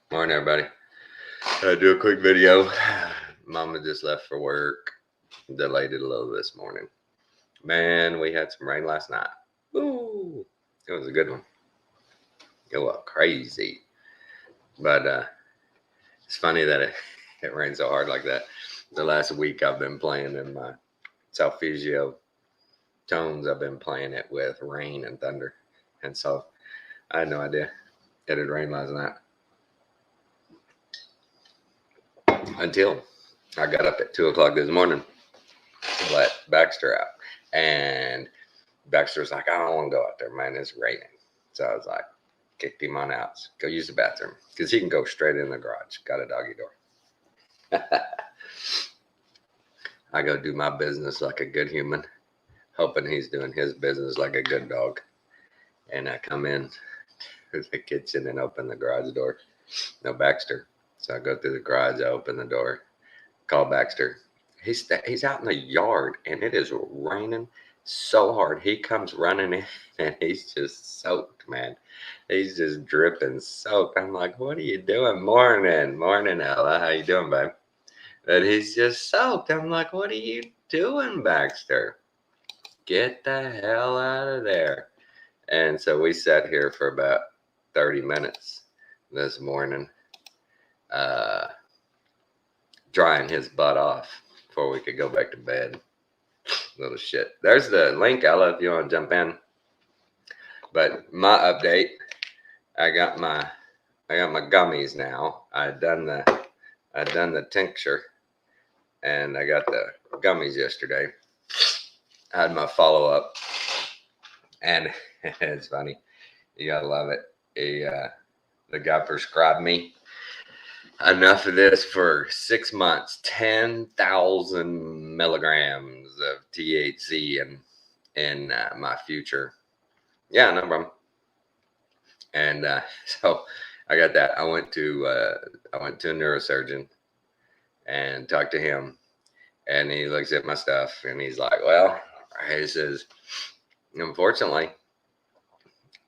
Morning, everybody. Do a quick video. Mama just left for work. Delayed it a little this morning. Man, we had some rain last night. Ooh, it was a good one. It was crazy. But it's funny that it rained so hard like that. The last week I've been playing in my Solfeggio tones. I've been playing it with rain and thunder. And so I had no idea it had rained last night. Until I got up at 2 o'clock this morning to let Baxter out. And Baxter's like, I don't want to go out there, man. It's raining. So I was like, kicked him on out. Go use the bathroom. Because he can go straight in the garage. Got a doggy door. I go do my business like a good human, hoping he's doing his business like a good dog. And I come in to the kitchen and open the garage door. No Baxter. So I go through the garage. I open the door. Call Baxter. He's out in the yard and it is raining so hard. He comes running in and he's just soaked, man. He's just dripping soaked. I'm like, what are you doing? Morning, Ella. How you doing, babe? But he's just soaked. I'm like, what are you doing, Baxter? Get the hell out of there. And so we sat here for about 30 minutes this morning, drying his butt off before we could go back to bed. Little shit. There's the link, Ella, if you want to jump in. But my update, I got my gummies now. I done the tincture, and I got the gummies yesterday. I had my follow up, and it's funny. You gotta love it. The guy prescribed me enough of this for 6 months, 10,000 milligrams of THC in my future. Yeah, no problem. And so I got that. I went to a neurosurgeon and talked to him, and he looks at my stuff and he's like, well, he says, unfortunately,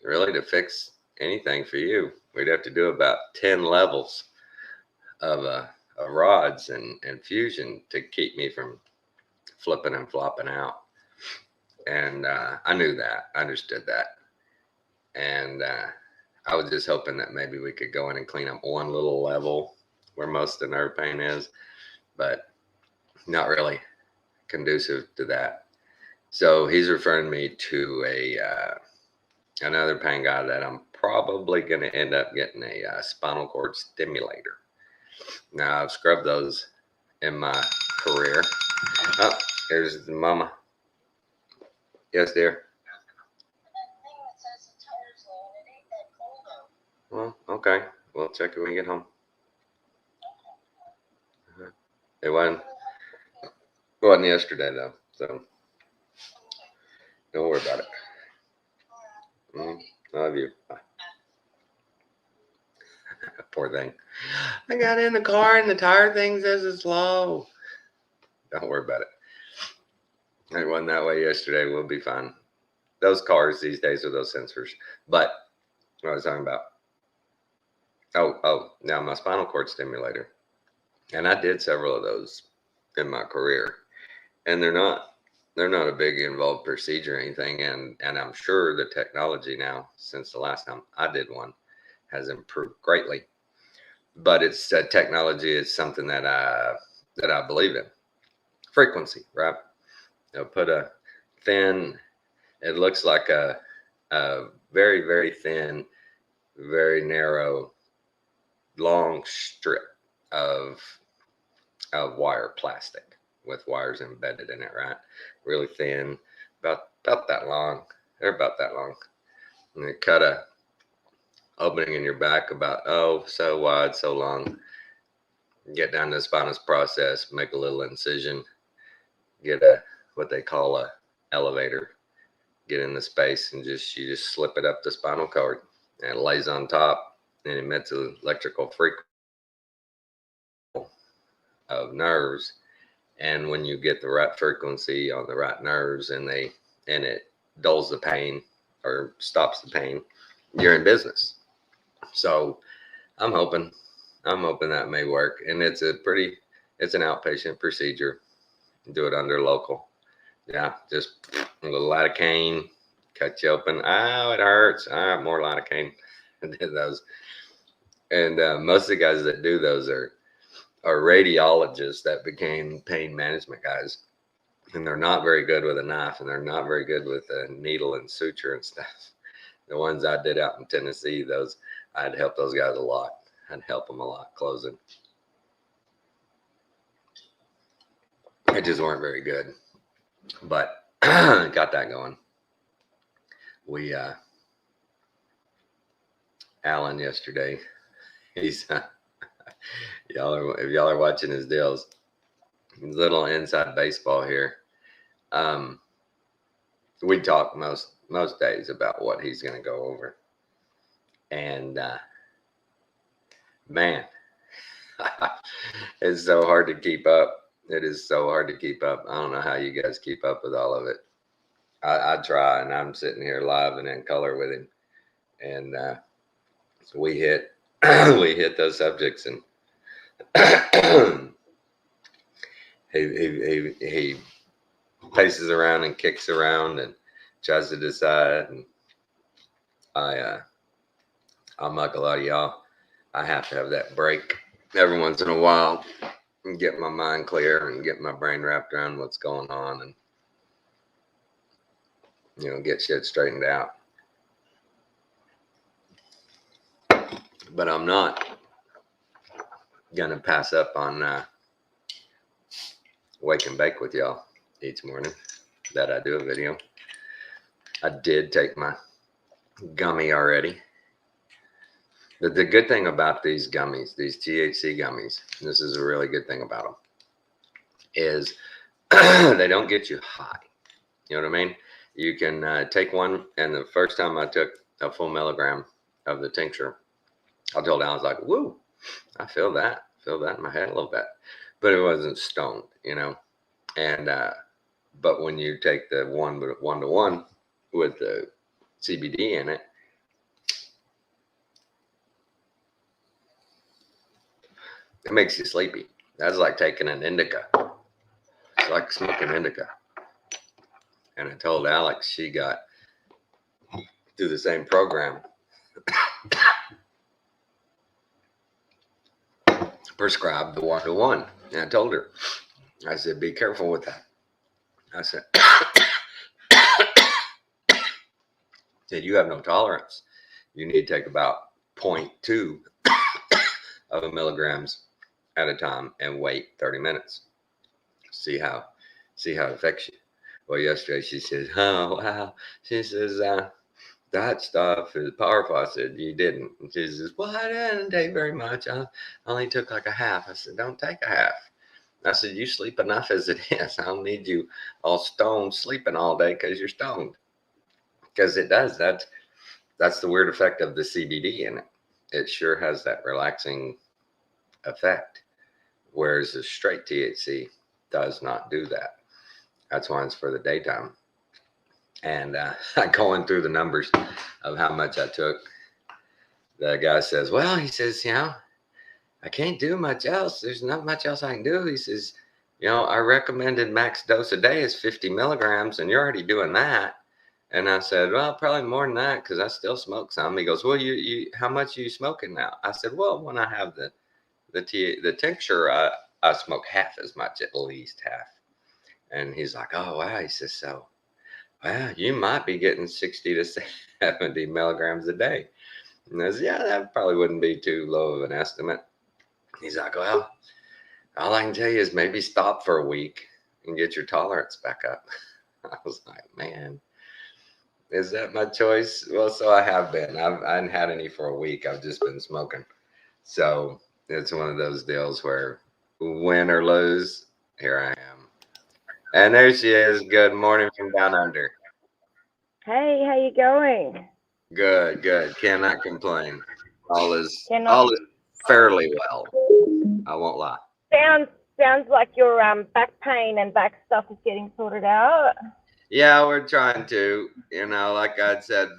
really to fix anything for you, we'd have to do about 10 levels of rods and fusion to keep me from flipping and flopping out. And I knew that. I understood that. And I was just hoping that maybe we could go in and clean up one little level where most of the nerve pain is, but not really conducive to that. So he's referring me to another pain guy that I'm probably going to end up getting a spinal cord stimulator. Now, I've scrubbed those in my career. Oh, here's the mama. Yes, dear. Well, okay. We'll check it when we get home. It wasn't yesterday, though, so don't worry about it. I love you. Bye. Poor thing. I got in the car and the tire thing says it's low. Don't worry about it. It wasn't that way yesterday. We'll be fine. Those cars these days are those sensors. But what I was talking about. Now my spinal cord stimulator. And I did several of those in my career. And they're not a big involved procedure or anything. And I'm sure the technology now, since the last time I did one, has improved greatly. But it's technology is something that I believe in. Frequency, right? Put a thin, it looks like a very, very thin, very narrow, long strip of wire plastic with wires embedded in it, right? Really thin, about that long. They're about that long. And they cut a opening in your back about so wide, so long. Get down to the spinous process, make a little incision, get what they call a elevator, get in the space, and you just slip it up the spinal cord, and it lays on top and emits an electrical frequency of nerves. And when you get the right frequency on the right nerves, and it dulls the pain or stops the pain, you're in business. So I'm hoping I'm hoping that may work. And it's an outpatient procedure. Do it under local. Yeah, just a little lidocaine, cut you open. Oh, it hurts. More lidocaine. I did those. And most of the guys that do those are radiologists that became pain management guys. And they're not very good with a knife, and they're not very good with a needle and suture and stuff. The ones I did out in Tennessee, I'd help those guys a lot. I'd help them a lot closing. They just weren't very good, but got that going. We Alan yesterday, he's if y'all are watching his deals, little inside baseball here. We talk most days about what he's going to go over, and man, it's so hard to keep up. It is so hard to keep up. I don't know how you guys keep up with all of it. I try, and I'm sitting here live and in color with him, and so we hit those subjects, and he paces around and kicks around and tries to decide. And I'm like a lot of y'all, I have to have that break every once in a while and get my mind clear and get my brain wrapped around what's going on, and get shit straightened out. But I'm not gonna pass up on wake and bake with y'all each morning that I do a video. I did take my gummy already. But the good thing about these gummies, these THC gummies, this is a really good thing about them, is they don't get you high. You know what I mean? You can take one, and the first time I took a full milligram of the tincture, I told Al, I was like, woo, I feel that in my head a little bit. But it wasn't stoned, And but when you take the 1-to-1 with the CBD in it, it makes you sleepy. That's like taking an indica. It's like smoking indica. And I told Alex she got through the same program. Prescribed the 1-to-1. And I told her, I said, be careful with that. I said, you have no tolerance. You need to take about 0.2 of a milligrams at a time and wait 30 minutes. See how it affects you. Well, yesterday she says, oh, wow. She says, that stuff is powerful. I said, you didn't. And she says, well, I didn't take very much. I only took like a half. I said, don't take a half. I said, you sleep enough as it is. I don't need you all stoned sleeping all day because you're stoned. Because it does. That's the weird effect of the CBD in it. It sure has that relaxing effect. Whereas the straight THC does not do that. That's why it's for the daytime. And going through the numbers of how much I took, the guy says, well, he says, I can't do much else. There's not much else I can do. He says, our recommended max dose a day is 50 milligrams, and you're already doing that. And I said, well, probably more than that because I still smoke some. He goes, well, you how much are you smoking now? I said, well, when I have the tincture, I smoke half as much, at least half. And he's like, oh, wow. He says, so, wow, you might be getting 60 to 70 milligrams a day. And I said, yeah, that probably wouldn't be too low of an estimate. He's like, well, all I can tell you is maybe stop for a week and get your tolerance back up. I was like, man, is that my choice? Well, so I have been. I haven't had any for a week. I've just been smoking. So it's one of those deals where win or lose, here I am. And there she is. Good morning from down under. Hey, how you going? Good. Cannot complain. All is Cannot. fairly well. I won't lie. Sounds like your back pain and back stuff is getting sorted out. Yeah, we're trying to. Like I said,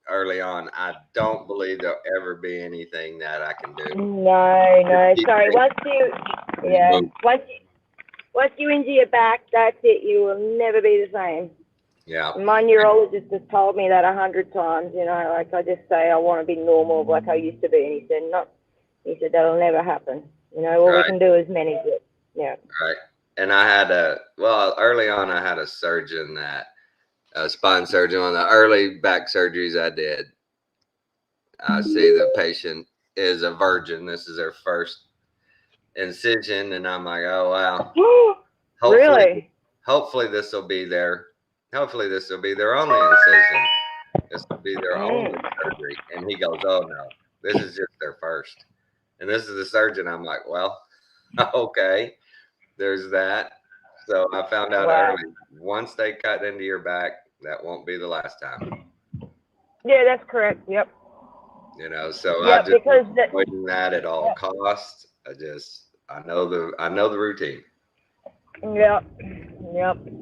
early on. I don't believe there'll ever be anything that I can do. No. Sorry. Yeah. Once you injure your back, that's it. You will never be the same. Yeah. My neurologist has told me that 100 times. You know, like I just say I want to be normal like I used to be, and he said no. He said that'll never happen. You know, all we can do is manage it. Yeah. Right. And early on, I had a surgeon a spine surgeon. On the early back surgeries I did, I see the patient is a virgin. This is their first incision, and I'm like, oh wow. Really? Hopefully this will be hopefully this will be their only incision. This will be their only surgery. And he goes, oh no, this is just their first. And this is the surgeon. I'm like, well, okay, there's that. So I found out early, once they cut into your back, that won't be the last time. Yeah, that's correct. Yep. You know, so Yeah, I just avoiding that at all costs. I know the routine. Yep.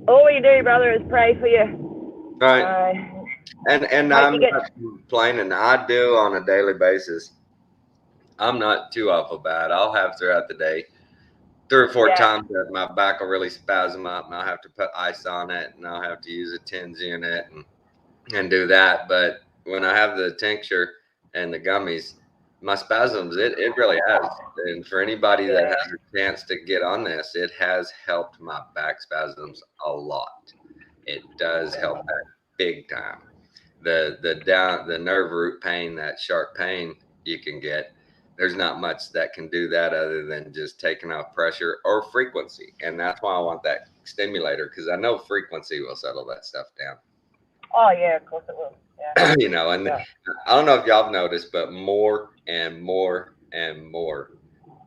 All we do, brother, is pray for you. Right. And I'm not complaining. I do on a daily basis. I'm not too awful bad. I'll have throughout the day 3 or 4 times that my back will really spasm up, and I'll have to put ice on it, and I'll have to use a TENS unit and do that. But when I have the tincture and the gummies, my spasms, it really has. And for anybody that has a chance to get on this, it has helped my back spasms a lot. It does help that big time. The nerve root pain, that sharp pain you can get, there's not much that can do that other than just taking off pressure or frequency. And that's why I want that stimulator, because I know frequency will settle that stuff down. Oh yeah, of course it will. Yeah. You know, and I don't know if y'all have noticed, but more and more and more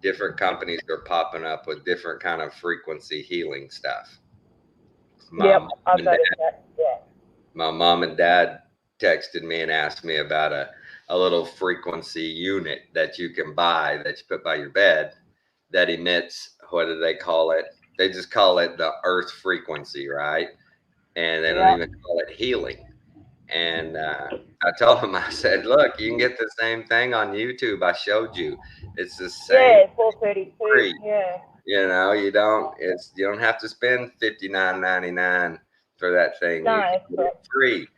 different companies are popping up with different kind of frequency healing stuff. I've noticed that. Yeah. My mom and dad texted me and asked me about a little frequency unit that you can buy that you put by your bed that emits, what do they call it? They just call it the earth frequency, right? And they don't even call it healing. And I told him, I said, look, you can get the same thing on YouTube. I showed you. It's the same. Yeah, 432. Yeah. You know, you don't have to spend $59.99 for that thing. No, you can get it free.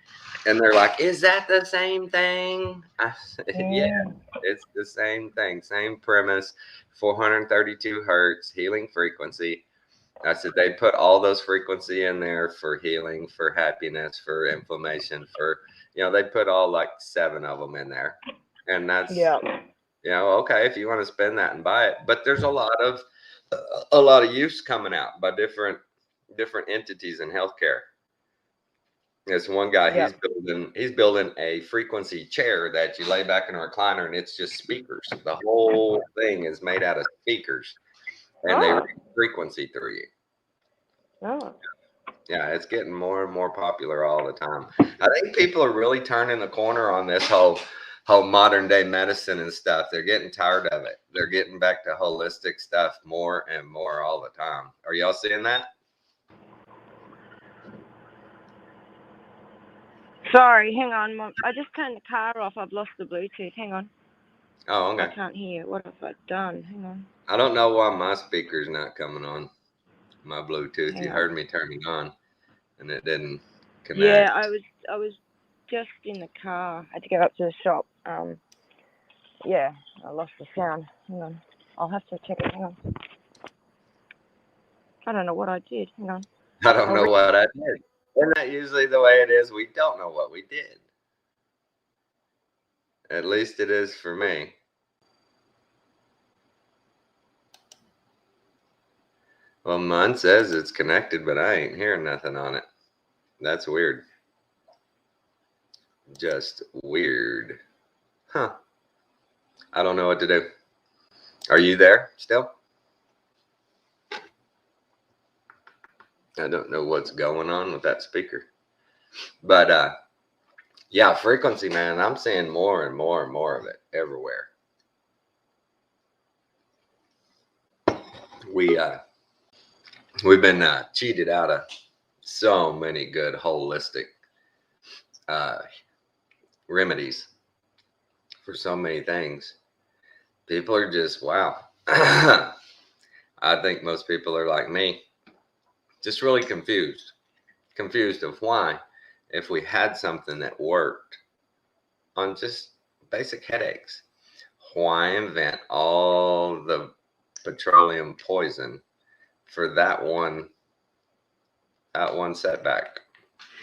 And they're like, is that the same thing? I said, yeah, it's the same thing. Same premise, 432 hertz, healing frequency. I said, they put all those frequency in there for healing, for happiness, for inflammation, they put all like 7 of them in there. And that's, okay, if you want to spend that and buy it. But there's a lot of use coming out by different entities in healthcare. There's one guy, he's building a frequency chair that you lay back in a recliner, and it's just speakers. The whole thing is made out of speakers, and they read frequency through you. Oh. Yeah, it's getting more and more popular all the time. I think people are really turning the corner on this whole modern day medicine and stuff. They're getting tired of it. They're getting back to holistic stuff more and more all the time. Are y'all seeing that? Sorry, hang on. I just turned the car off. I've lost the Bluetooth. Hang on. Oh, okay. I can't hear. What have I done? Hang on. I don't know why my speaker's not coming on. My Bluetooth. You heard me turning on, and it didn't connect. Yeah, I was just in the car. I had to go up to the shop. Yeah, I lost the sound. Hang on. I'll have to check it. Hang on. I don't know what I did. Hang on. I don't know what I did. Isn't that usually the way it is? We don't know what we did. At least it is for me. Well, mine says it's connected, but I ain't hearing nothing on it. That's weird. Just weird. Huh. I don't know what to do. Are you there still? I don't know what's going on with that speaker. But yeah, frequency, man. I'm seeing more and more and more of it everywhere. We've been cheated out of so many good holistic remedies for so many things. People are just, wow. I think most people are like me, just really confused of why, if we had something that worked on just basic headaches, why invent all the petroleum poison for that one setback,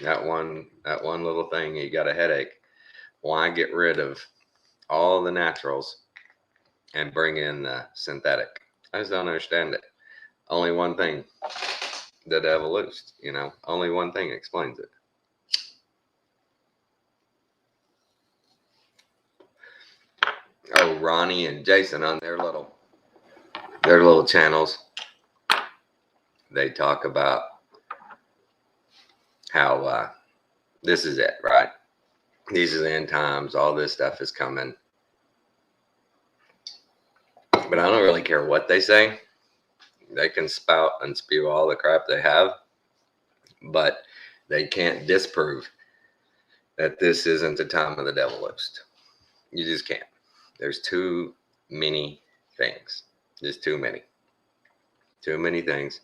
that one little thing, you got a headache? Why get rid of all the naturals and bring in the synthetic? I just don't understand it. Only one thing, the devil loosed, only one thing explains it. Oh, Ronnie and Jason on their little channels, they talk about how this is it, right? These are the end times. All this stuff is coming. But I don't really care what they say. They can spout and spew all the crap they have, but they can't disprove that this isn't the time of the devil loosed. You just can't. There's too many things. Just too many. Too many things.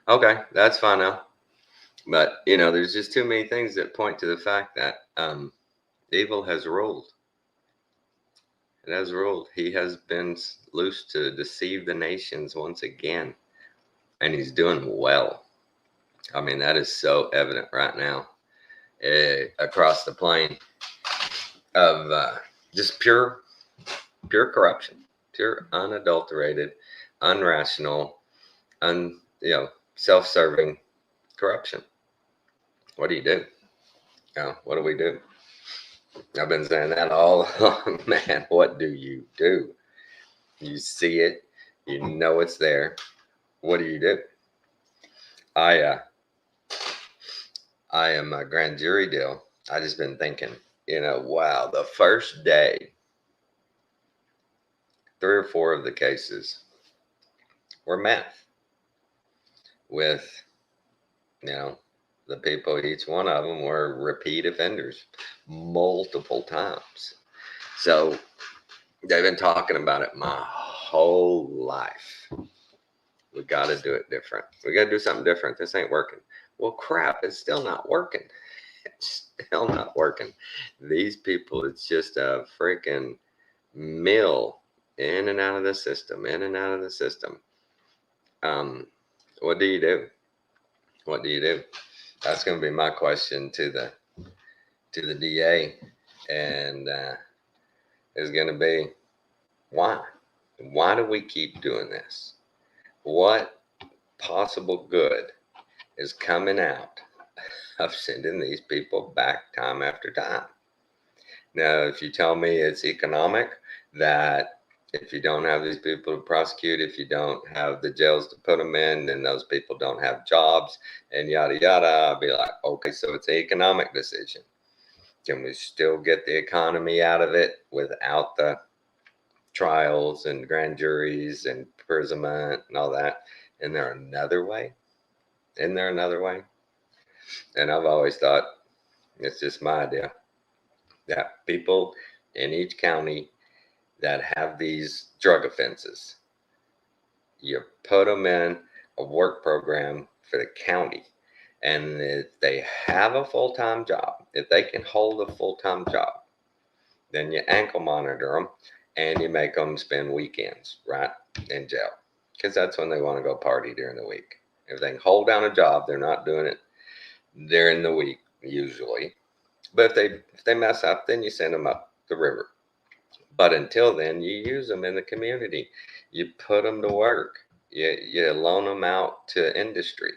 Okay, that's fine now. But, there's just too many things that point to the fact that evil has ruled. It has ruled. He has been loose to deceive the nations once again. And he's doing well. I mean, that is so evident right now across the plane of just pure corruption, pure unadulterated, unrational, self-serving corruption. What do you do? What do we do? I've been saying that all along, man. What do? You see it, you know it's there. What do you do? I am a grand jury deal. I just been thinking, wow, the first day, 3 or 4 of the cases were meth with, the people, each one of them were repeat offenders multiple times. So they've been talking about it my whole life. We got to do it different. We got to do something different. This ain't working. Well, crap, it's still not working. It's still not working. These people, it's just a freaking mill in and out of the system, in and out of the system. What do you do? What do you do? That's going to be my question to the DA, and is going to be, why? Why do we keep doing this? What possible good is coming out of sending these people back time after time? Now, if you tell me it's economic, that if you don't have these people to prosecute, if you don't have the jails to put them in, then those people don't have jobs and yada, yada, I'll be like, okay, so it's an economic decision. Can we still get the economy out of it without the trials and grand juries and imprisonment and all that? Is there another way? Isn't there another way? And I've always thought, it's just my idea, that people in each county that have these drug offenses, you put them in a work program for the county. And if they have a full-time job, if they can hold a full-time job, then you ankle monitor them and you make them spend weekends, right, in jail. Because that's when they want to go party during the week. If they can hold down a job, they're not doing it during the week usually. But if they mess up, then you send them up the river. But until then, you use them in the community. You put them to work. You loan them out to industry.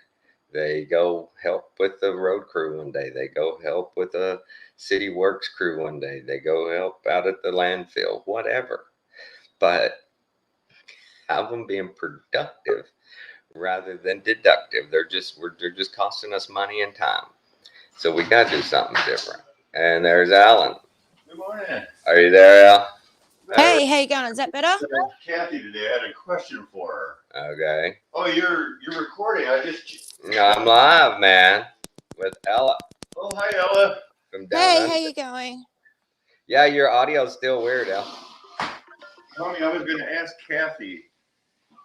They go help with the road crew one day. They go help with the city works crew one day. They go help out at the landfill, whatever. But have them being productive rather than deductive. They're just costing us money and time. So we got to do something different. And there's Alan. Good morning. Are you there, Al? Hey, how you going? Is that better? Kathy today, I had a question for her. Okay. Oh, you're recording. I'm live, man, with Ella. Oh, hi, Ella. from down Hey, under. how you going? Yeah, your audio's still weird, Al. Tony, I was gonna ask Kathy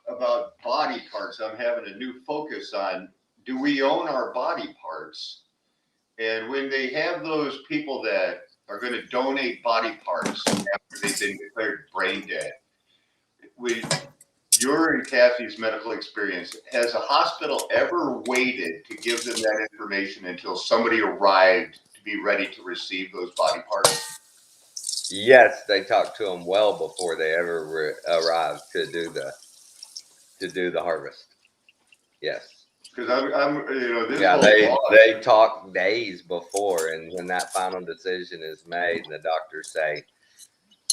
about body parts. I'm having a new focus on, do we own our body parts? And when they have those people that are gonna donate body parts after they've been declared brain dead, your and Kathy's medical experience, has a hospital ever waited to give them that information until somebody arrived to be ready to receive those body parts? Yes, they talked to them well before they ever arrived to do the harvest. Yes. Because I'm, this Yeah, whole law. they talk days before, and when that final decision is made, and the doctors say,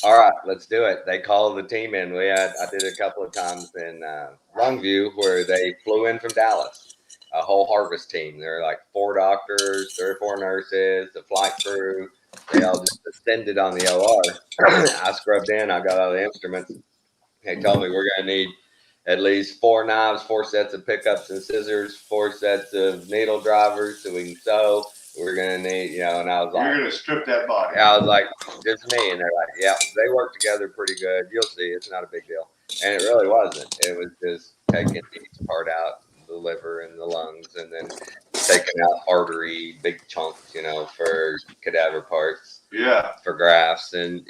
"All right, let's do it," they call the team in. I did a couple of times in Longview where they flew in from Dallas, a whole harvest team. There were like 4 doctors, 3 or 4 nurses, the flight crew. They all just descended on the OR. I scrubbed in. I got all the instruments. They told me we're going to need at least 4 knives, 4 sets of pickups and scissors, 4 sets of needle drivers so we can sew. We're going to need, and I was like, You're going to strip that body. I was like, just me. And they're like, yeah, they work together pretty good. You'll see. It's not a big deal. And it really wasn't. It was just taking each part out, the liver and the lungs, and then taking out artery, big chunks, for cadaver parts. Yeah. For grafts. And,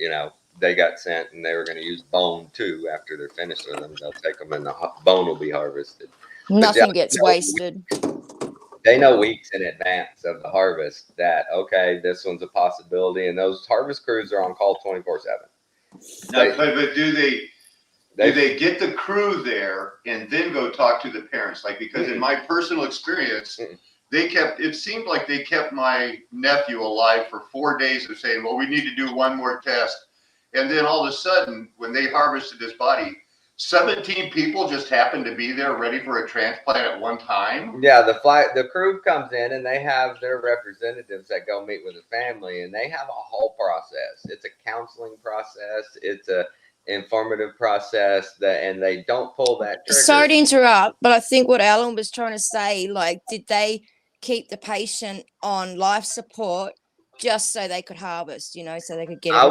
they got sent, and they were going to use bone too after they're finished with them. They'll take them, and the bone will be harvested. Nothing gets wasted. They know weeks in advance of the harvest that, okay, this one's a possibility, and those harvest crews are on call 24/7. But do they get the crew there and then go talk to the parents? Like, because in my personal experience, it seemed like they kept my nephew alive for 4 days of saying, well, we need to do one more test. And then all of a sudden, when they harvested his body, 17 people just happened to be there ready for a transplant at one time. Yeah, the crew comes in and they have their representatives that go meet with the family, and they have a whole process. It's a counseling process. It's a informative process and they don't pull that trigger. Sorry to interrupt, but I think what Alan was trying to say, like, did they keep the patient on life support just so they could harvest, so they could get it? I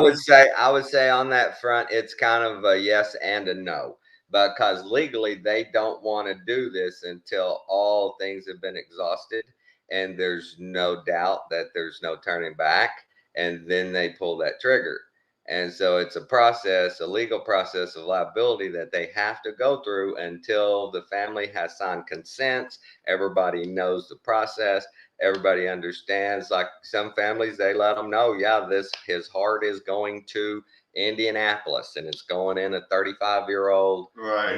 would say on that front, it's kind of a yes and a no, because legally they don't want to do this until all things have been exhausted and there's no doubt that there's no turning back, and then they pull that trigger. And so it's a legal process of liability that they have to go through until the family has signed consents. Everybody knows the process. Everybody understands. Like some families, they let them know, yeah, his heart is going to Indianapolis and it's going in a 35-year-old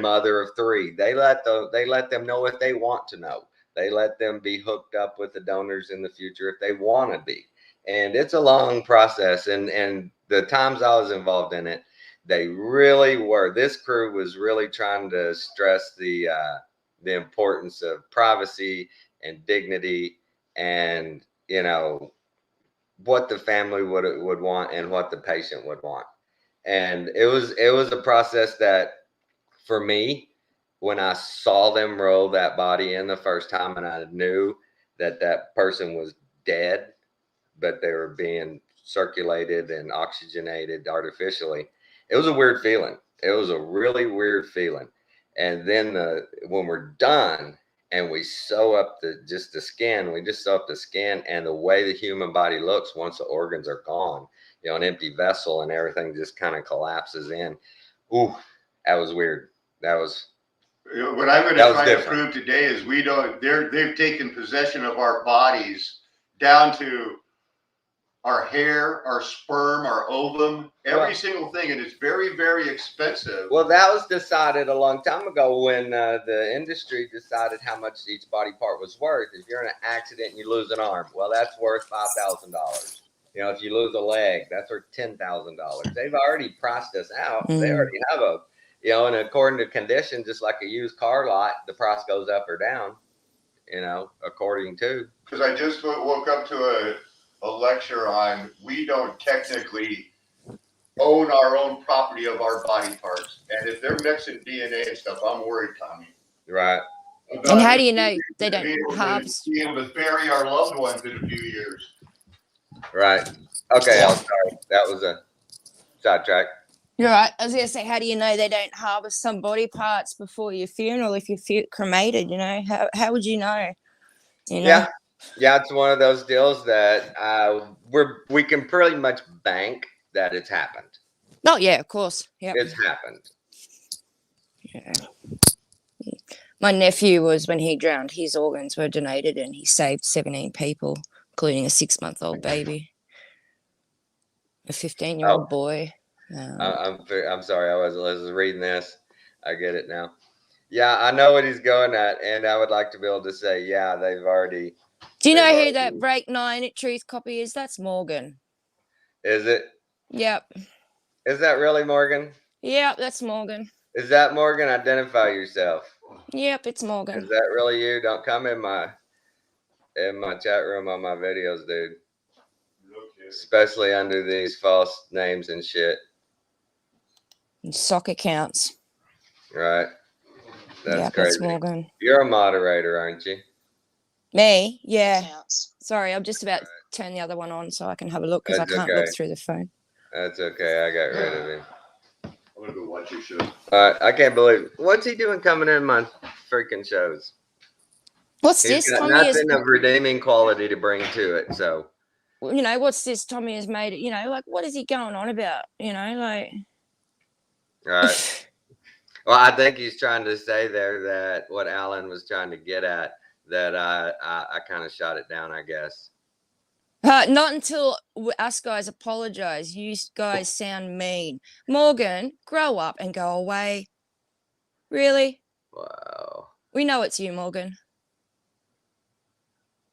mother of 3. They let them know what they want to know. They let them be hooked up with the donors in the future if they want to be. And it's a long process. And the times I was involved in it, they really were. This crew was really trying to stress the importance of privacy and dignity, and what the family would want and what the patient would want. And it was a process that, for me, when I saw them roll that body in the first time and I knew that person was dead, but they were being circulated and oxygenated artificially, it was a weird feeling. It was a really weird feeling. And then when we're done and we sew up the skin, and the way the human body looks once the organs are gone, an empty vessel and everything just kind of collapses in. Ooh, that was weird. That was. What I'm going to try to prove today is they've taken possession of our bodies down to our hair, our sperm, our ovum, every single thing. And it's very, very expensive. Well, that was decided a long time ago when the industry decided how much each body part was worth. If you're in an accident and you lose an arm, well, that's worth $5,000. If you lose a leg, that's worth $10,000. They've already priced us out. They already have and according to condition, just like a used car lot, the price goes up or down, according to. Because I just woke up to a lecture on, we don't technically own our own property of our body parts. And if they're mixing DNA and stuff, I'm worried, Tommy. Right. And how do you know they don't harvest? Be able to bury our loved ones in a few years. Right. Okay, I'm sorry. That was a sidetrack. You're right. I was gonna say, how do you know they don't harvest some body parts before your funeral if you're cremated? You know, how would you know? You know? Yeah. Yeah, it's one of those deals that we can pretty much bank that it's happened. Oh yeah, of course. Yeah. It's happened. Yeah. My nephew was when he drowned. His organs were donated, and he saved 17 people, including a 6-month-old baby, a 15-year-old boy. I'm sorry. I was reading this. I get it now. Yeah, I know what he's going at, and I would like to be able to say, yeah, they've already. Do you know they've who already- that Break 9 Truth copy is? That's Morgan. Is it? Yep. Is that really Morgan? Yep, that's Morgan. Is that Morgan? Identify yourself. Yep, it's Is Morgan. that really you? Don't come in my chat room on my videos, dude. Especially under these false names and shit. And sock accounts. Right. That's Yep, crazy. that's Morgan. You're a moderator, aren't you? Me? Yeah. Sorry, I'm just about to turn the other one on so I can have a look because I That's can't okay. look through the phone. That's okay. I got rid of him. I'm gonna go watch your show. I can't believe what's he doing coming in my freaking shows. What's He's this? got Tommy is, nothing of redeeming quality to bring to it. So you know, what's this? Tommy has made it, you know, like, what is he going on about? You know, like. right. Well, I think he's trying to say there that what Alan was trying to get at, that I kind of shot it down, I guess. Not until us guys apologize. You guys sound mean. Morgan, grow up and go away. Really? Wow. We know it's you, Morgan.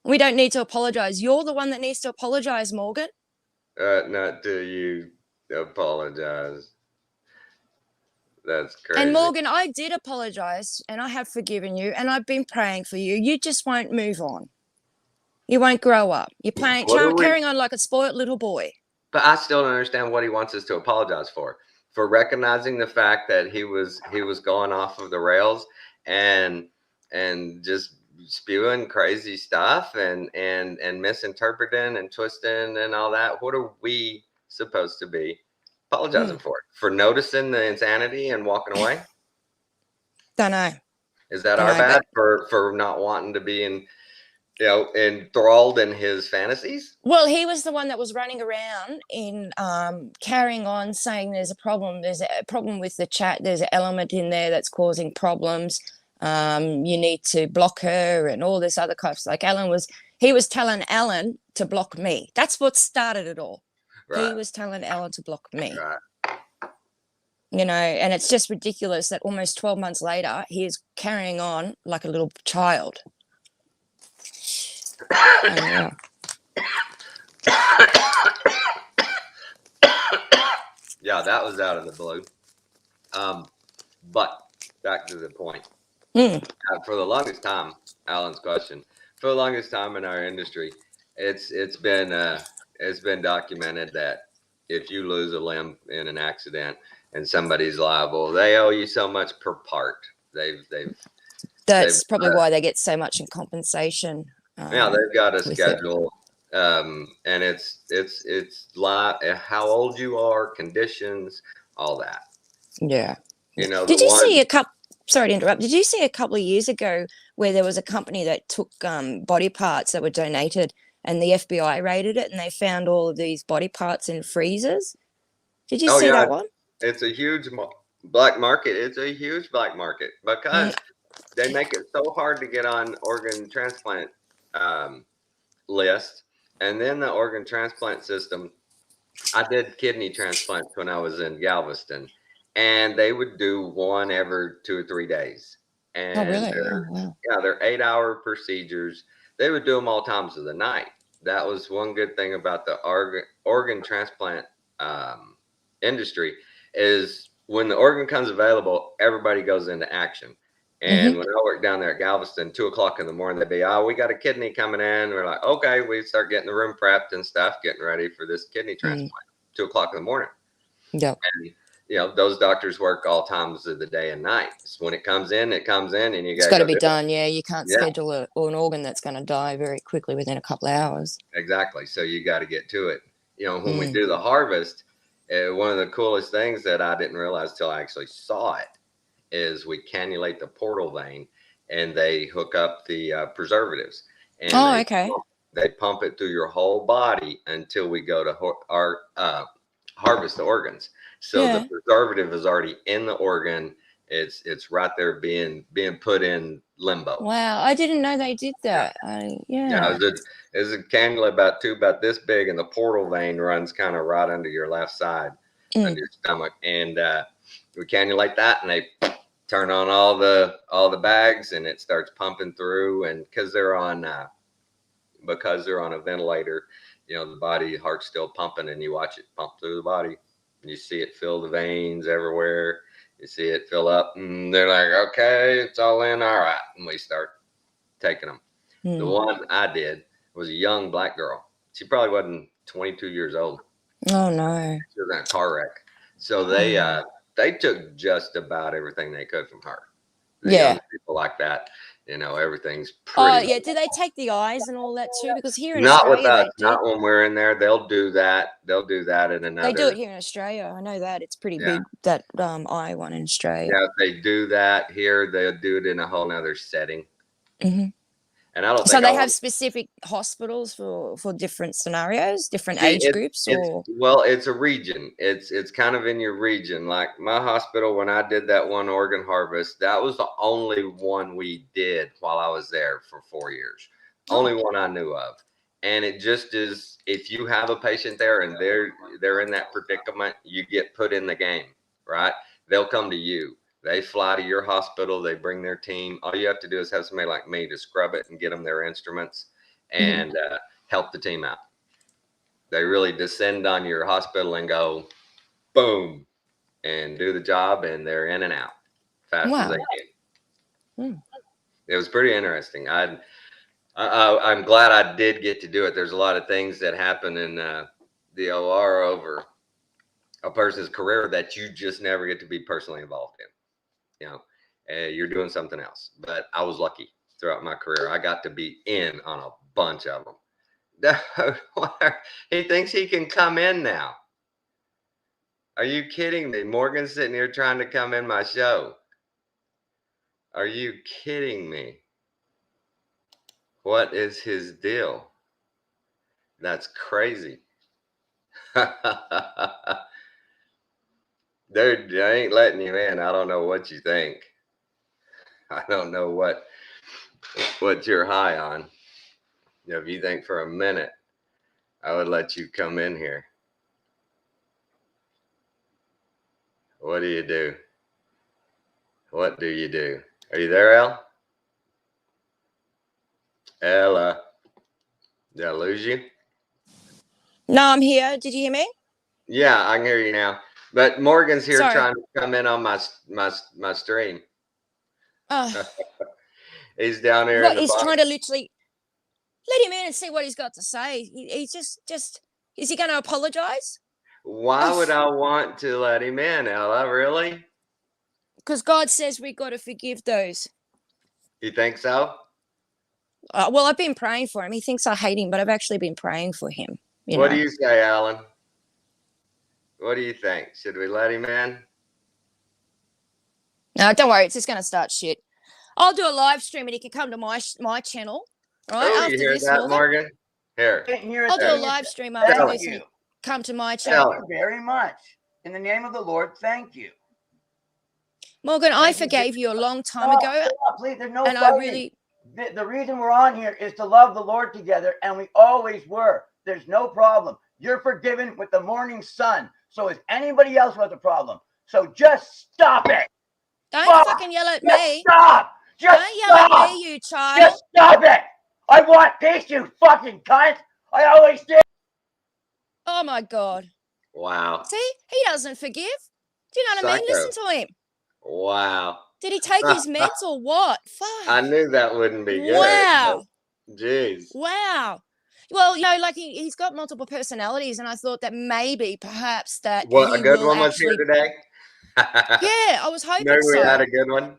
We don't need to apologize. You're the one that needs to apologize, Morgan. Not till you apologize. That's crazy. And Morgan, I did apologize and I have forgiven you and I've been praying for you. You just won't move on. You won't grow up. You're carrying on like a spoiled little boy. But I still don't understand what he wants us to apologize for recognizing the fact that he was going off of the rails and just spewing crazy stuff and misinterpreting and twisting and all that. What are we supposed to be apologizing for noticing the insanity and walking away? Don't know. Is that our bad for not wanting to be enthralled in his fantasies? Well, he was the one that was running around in carrying on saying there's a problem with the chat, there's an element in there that's causing problems, you need to block her and all this other stuff. Like he was telling Alan to block me. That's what started it all. Right. He was telling Alan to block me. Right. You know, and it's just ridiculous that almost 12 months later he is carrying on like a little child. Yeah. Yeah, that was out of the blue. But back to the point. For the longest time, Alan's question. For the longest time in our industry, it's been documented that if you lose a limb in an accident and somebody's liable, they owe you so much per part. That's probably why they get so much in compensation. Yeah, they've got a schedule, and it's like how old you are, conditions, all that. Yeah. You know. Did you see a couple? Sorry to interrupt. Did you see a couple of years ago where there was a company that took body parts that were donated, and the FBI raided it, and they found all of these body parts in freezers? Did you see that one? It's a huge black market. It's a huge black market because they make it so hard to get on organ transplant list, and then the organ transplant system. I did kidney transplants when I was in Galveston, and they would do one every 2 or 3 days. And oh, really? Yeah, they're 8-hour procedures. They would do them all times of the night. That was one good thing about the organ transplant industry is when the organ comes available, everybody goes into action. And when I worked down there at Galveston, 2 o'clock in the morning, they'd be, we got a kidney coming in. We're like, okay, we start getting the room prepped and stuff, getting ready for this kidney transplant. 2 o'clock in the morning. Yeah. And those doctors work all times of the day and night. So when it comes in, and you It's got got to to be go do done. Yeah, you can't Yeah. schedule an organ that's going to die very quickly within a couple of hours. it. Exactly. So you got to get to it. When we Mm. do the harvest, one of the coolest things that I didn't realize till I actually saw it is we cannulate the portal vein, and they hook up the preservatives, and Oh, okay. they pump it through your whole body until we go to harvest the organs. So Yeah. the preservative is already in the organ. It's right there being put in limbo. Wow, I didn't know they did that. Yeah, there's a cannula about this big, and the portal vein runs kind of right under your left side, Mm. under your stomach, and we cannulate that, and they turn on all the bags, and it starts pumping through, and because they're on a ventilator, the heart's still pumping, and you watch it pump through the body, and you see it fill the veins everywhere. You see it fill up, and they're like, okay, it's all in, all right, and we start taking them. Mm. The one I did was a young black girl. She probably wasn't 22 years old. Oh no. She was in a car wreck. So they took just about everything they could from her. Young people like that, everything's Oh pretty. yeah. Do they take the eyes and all that too? Because here in Not with Australia, us. Not when we're in there. They'll do that. They'll do that in another. they do it here in Australia. I know that it's pretty big. That eye one in Australia. Yeah, if they do that here, they'll do it in a whole nother setting. Mm-hmm. And I don't. So think they have specific hospitals for different scenarios, different age groups, or it's a region. It's kind of in your region. Like my hospital, when I did that one organ harvest, that was the only one we did while I was there for 4 years. Only one I knew of. And it just is, if you have a patient there and they're in that predicament, you get put in the game, right? They'll come to you. They fly to your hospital. They bring their team. All you have to do is have somebody like me to scrub it and get them their instruments and help the team out. They really descend on your hospital and go, boom, and do the job, and they're in and out fast as they can. It was pretty interesting. I'm glad I did get to do it. There's a lot of things that happen in the OR over a person's career that you just never get to be personally involved in. You're doing something else. But I was lucky throughout my career. I got to be in on a bunch of them. He thinks he can come in now. Are you kidding me? Morgan's sitting here trying to come in my show. Are you kidding me? What is his deal? That's crazy. Dude, I ain't letting you in. I don't know what you think. I don't know what you're high on. If you think for a minute I would let you come in here. What do you do? What do you do? Are you there, El? Ella, did I lose you? No, I'm here. Did you hear me? Yeah, I can hear you now. But Morgan's here Sorry. trying to come in on my stream. He's down here. Well, he's trying to literally let him in and see what he's got to say. He's just is he going to apologize? Why would I want to let him in, Ella? Really? Because God says we've got to forgive those. You think so? Well, I've been praying for him. He thinks I hate him, but I've actually been praying for him. What do you say, Alan? What do you think? Should we let him in? No, don't worry. It's just going to start shit. I'll do a live stream and he can come to my channel. Right? Oh, after you hear this, that, Morgan? Here. I'll do a live stream after this and come to my channel. Thank you very much. In the name of the Lord, thank you. Morgan, I forgave you a long time ago. Please, there's no and fighting. I really... The reason we're on here is to love the Lord together, and we always were. There's no problem. You're forgiven with the morning sun. So is anybody else who has a problem. So just stop it. Don't fucking yell at me. Stop. Don't yell at me, you child. Just stop it. I want peace, you fucking cunt. I always did. Oh, my God. Wow. See? He doesn't forgive. Do you know what I mean? Listen to him. Wow. Did he take his meds or what? Fuck. I knew that wouldn't be good. Wow. Jeez. Wow. Well, like he's got multiple personalities, and I thought that maybe, perhaps that a good one was here today. Yeah, I was hoping Maybe we so. had a good one.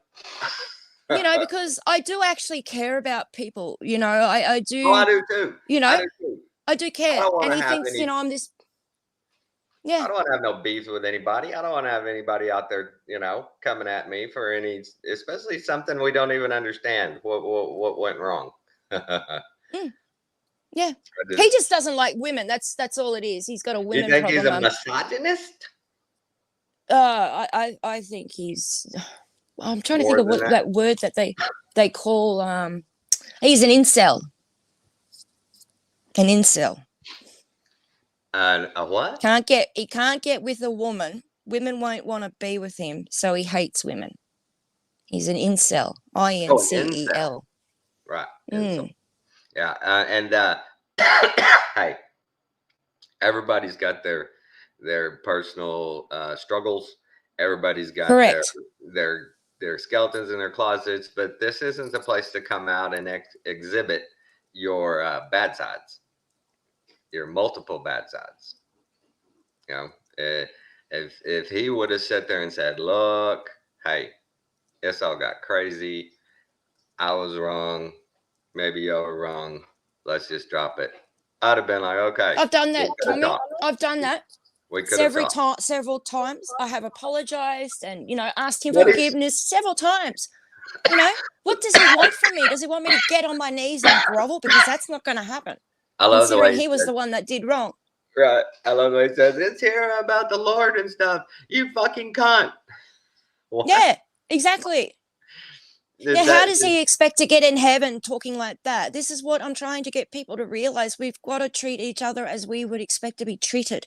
You know, because I do actually care about people. You know, I do. Oh, I do too. You I know, do too. I do I care. don't want And to he have thinks, any. you know, I'm this. I Yeah, don't want to have no beefs with anybody. I don't want to have anybody out there, coming at me for any, especially something we don't even understand. What went wrong? I yeah. He just, just doesn't like women. That's all it is. He's got a you women think he's problem. a misogynist? I think he's. I'm trying to think More of than what that? that word that they call. He's an incel. An incel. A what? He can't get with a woman. Women won't want to be with him, so he hates women. He's an incel. Oh, an incel. INCEL. Right. Mm. Incel. Yeah. Hey, everybody's got their personal struggles. Everybody's got Correct. their skeletons in their closets, but this isn't the place to come out and exhibit your bad sides, your multiple bad sides. You know, if he would have sat there and said, "Look, hey, this all got crazy. I was wrong. Maybe you were wrong. Let's just drop it." I'd have been like, "Okay, I've done we that, could have Tommy. talked. I've done that We could have talked." several times. I have apologized and asked him for What is- forgiveness several times. You know, what does he want from me? Does he want me to get on my knees and grovel? Because that's not going to happen. I love the way Considering he was said, the one that did wrong. right. I love the way he says, "It's here about the Lord and stuff. You fucking cunt." What? Yeah, exactly. Is Yeah, how that does just- he expect to get in heaven talking like that? This is what I'm trying to get people to realize. We've got to treat each other as we would expect to be treated.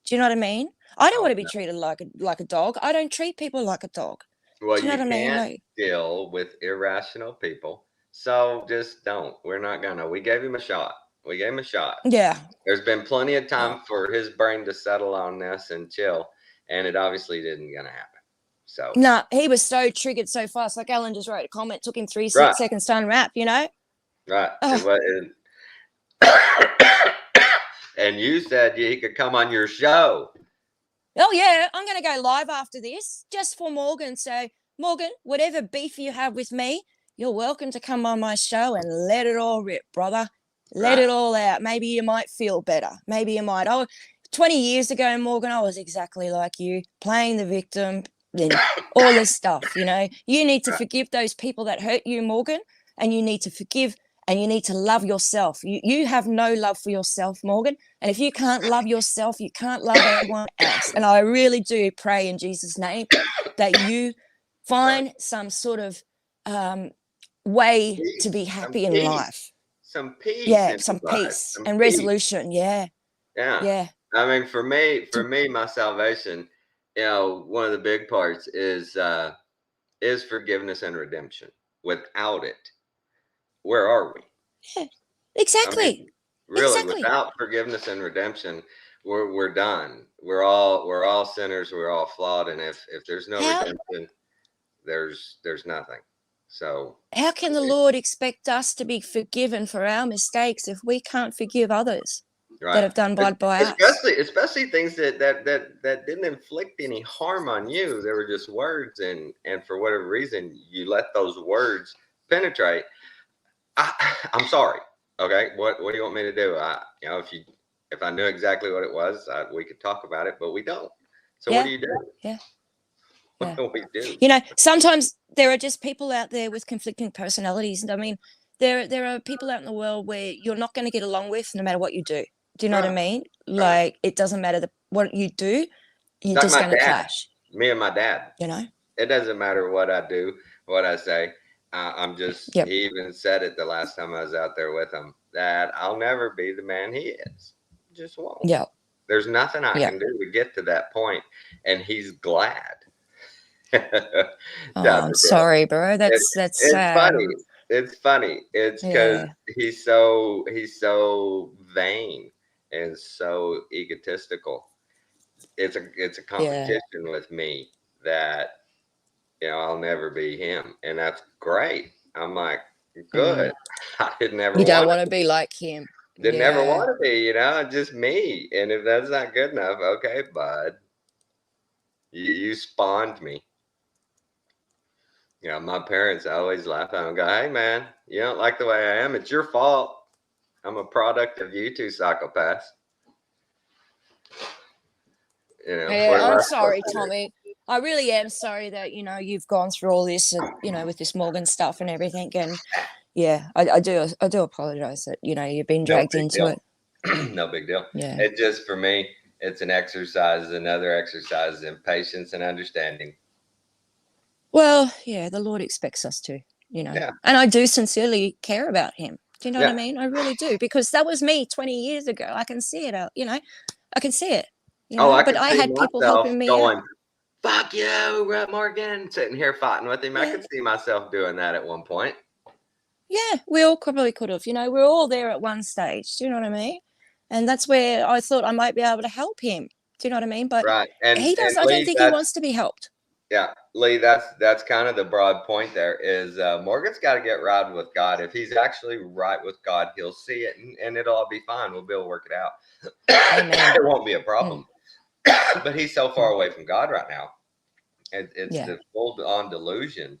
Do you know what I mean? I don't Oh, want to be no. treated like a dog. I don't treat people like a dog. Well, Do you know you what I mean? can't Like, deal with irrational people. So just don't. We're not gonna. We gave him a shot. We gave him a shot. yeah, There's been plenty of time for his brain to settle on this and chill, and it obviously didn't gonna happen. So nah, he was so triggered so fast. Like Alan just wrote a comment, took him 3 right, seconds to unwrap, right. Ugh. And you said he could come on your show. Oh, yeah, I'm going to go live after this just for Morgan. So, Morgan, whatever beef you have with me, you're welcome to come on my show and let it all rip, brother. Let Right. it all out. Maybe you might feel better. Maybe you might. 20 years ago, Morgan, I was exactly like you, playing the victim and all this stuff, You need to Right. forgive those people that hurt you, Morgan, and you need to forgive and you need to love yourself. You have no love for yourself, Morgan. And if you can't love yourself, you can't love anyone else. And I really do pray in Jesus' name that you find some sort of way to be Peace, some happy in peace, life. some peace. Yeah, in some your life, peace some and peace. resolution. Yeah, Yeah. yeah. I mean, for me, my salvation, one of the big parts is forgiveness and redemption. Without it, where are we? Yeah, I exactly. mean, really, Exactly. without forgiveness and redemption, we're done. We're all sinners. We're all flawed, and if there's no How redemption, there's nothing. So how can the Lord expect us to be forgiven for our mistakes if we can't forgive others that right, have done bad by us? especially things that didn't inflict any harm on you. They were just words, and for whatever reason, you let those words penetrate. I'm sorry. Okay, what do you want me to do? If I knew exactly what it was, we could talk about it, but we don't. So what Yeah, do you do? yeah, What yeah. do we do? Sometimes there are just people out there with conflicting personalities. And I mean, there are people out in the world where you're not going to get along with no matter what you do. Do you know what I Right, mean? right. Like, it doesn't matter what you do, you're Like just my going to dad, clash, me and my dad. It doesn't matter what I do, what I say. I'm just. Yep. He even said it the last time I was out there with him that I'll never be the man he is. Just won't. Yeah. There's nothing I Yeah. can do to get to that point, and he's glad. Oh, I'm sorry, bro. That's It's funny. It's funny. It's because yeah. he's so vain and so egotistical. It's a competition with me that I'll never be him, and that's great. I'm like, good. I didn't ever You don't want want to be like him. didn't ever Yeah. want to be, just me. And if that's not good enough, okay, bud. You spawned me. You know, my parents always laugh at me and go, hey, man, you don't like the way I am. It's your fault. I'm a product of you two psychopaths. You know, Yeah, what am I'm I sorry, supposed to do? Tommy. I really am sorry that, you know, you've gone through all this, you know, with this Morgan stuff and everything. And yeah, I do apologize that, you know, you've been No dragged big into deal. it. No big deal. Yeah. It just, for me, it's an exercise, another exercise in patience and understanding. Well, yeah, the Lord expects us to, you know, Yeah. and I do sincerely care about him. Do you know what I Yeah. mean? I really do, because that was me 20 years ago. I can see it out, you know, I can see it, you Oh, know, I but could I see had people myself helping me out. going, fuck you, Rhett Morgan, sitting here fighting with him. I Yeah. could see myself doing that at one point. Yeah, we all probably could have, you know, we're all there at one stage. Do you know what I mean? And that's where I thought I might be able to help him. Do you know what I mean? But Right. he And does. I don't Lee, think he wants to be helped. yeah, Lee, that's kind of the broad point there is Morgan's got to get right with God. If he's actually right with God, he'll see it and it'll all be fine. We'll be able to work it out. Amen. It won't be a problem. But he's so far away from God right now. It's Yeah. the full on delusion,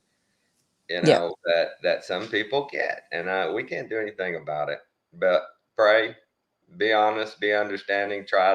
you Yeah. know, that some people get. And we can't do anything about it. But pray, be honest, be understanding, try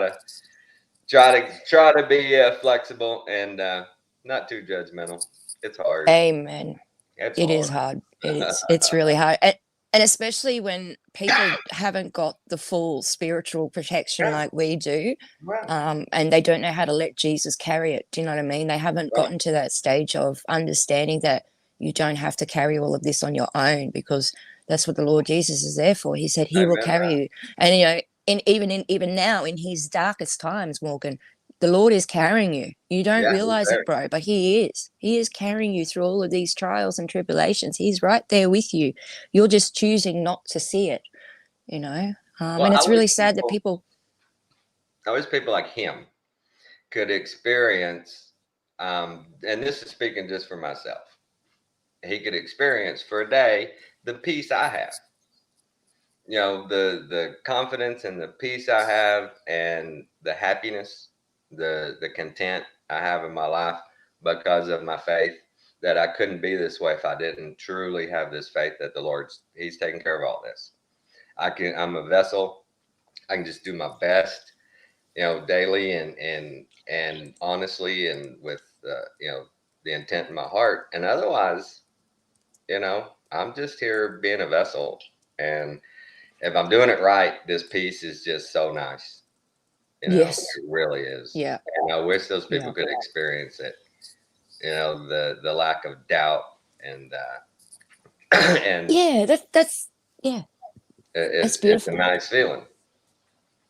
to be flexible and not too judgmental. It's hard. Amen. It's It is hard. hard. It is. It's really hard. And especially when people haven't got the full spiritual protection like we do, Right. and they don't know how to let Jesus carry it. Do you know what I mean? They haven't Right. gotten to that stage of understanding that you don't have to carry all of this on your own, because that's what the Lord Jesus is there for. He said he will Amen. carry you. And you know, even now in his darkest times, Morgan, the Lord is carrying you. You don't Yeah, he's realize there. it, bro, but he is. He is carrying you through all of these trials and tribulations. He's right there with you. You're just choosing not to see it, you know. Well, And I it's really wish sad that people. people like him could experience, and this is speaking just for myself. He could experience for a day the peace I have. You know, the confidence and the peace I have, and the happiness, the content I have in my life because of my faith. That I couldn't be this way if I didn't truly have this faith that the He's taking care of all this. I'm a vessel. I can just do my best, you know, daily and honestly and with you know, the intent in my heart. And otherwise, you know, I'm just here being a vessel. And if I'm doing it right, this piece is just so nice. You know, Yes. it really is. Yeah. And I wish those people Yeah. could experience it. You know, the lack of doubt and and Yeah, that's yeah, it's it's a beautiful. nice feeling.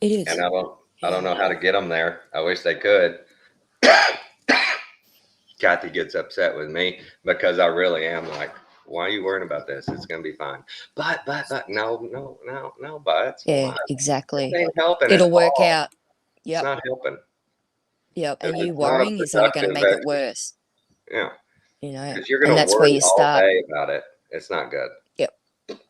It is. And I don't Yeah. know how to get them there. I wish they could. Kathy gets upset with me because I really am like, why are you worrying about this? It's gonna be fine. But no, but Yeah, why? exactly. It ain't helping. It'll at work all. out. It's Yep. not helping. Yep. And you It's not a worrying is only going to productive make it worse, Yeah, you know. because you're And gonna that's where worry you all start. day about it. It's not good.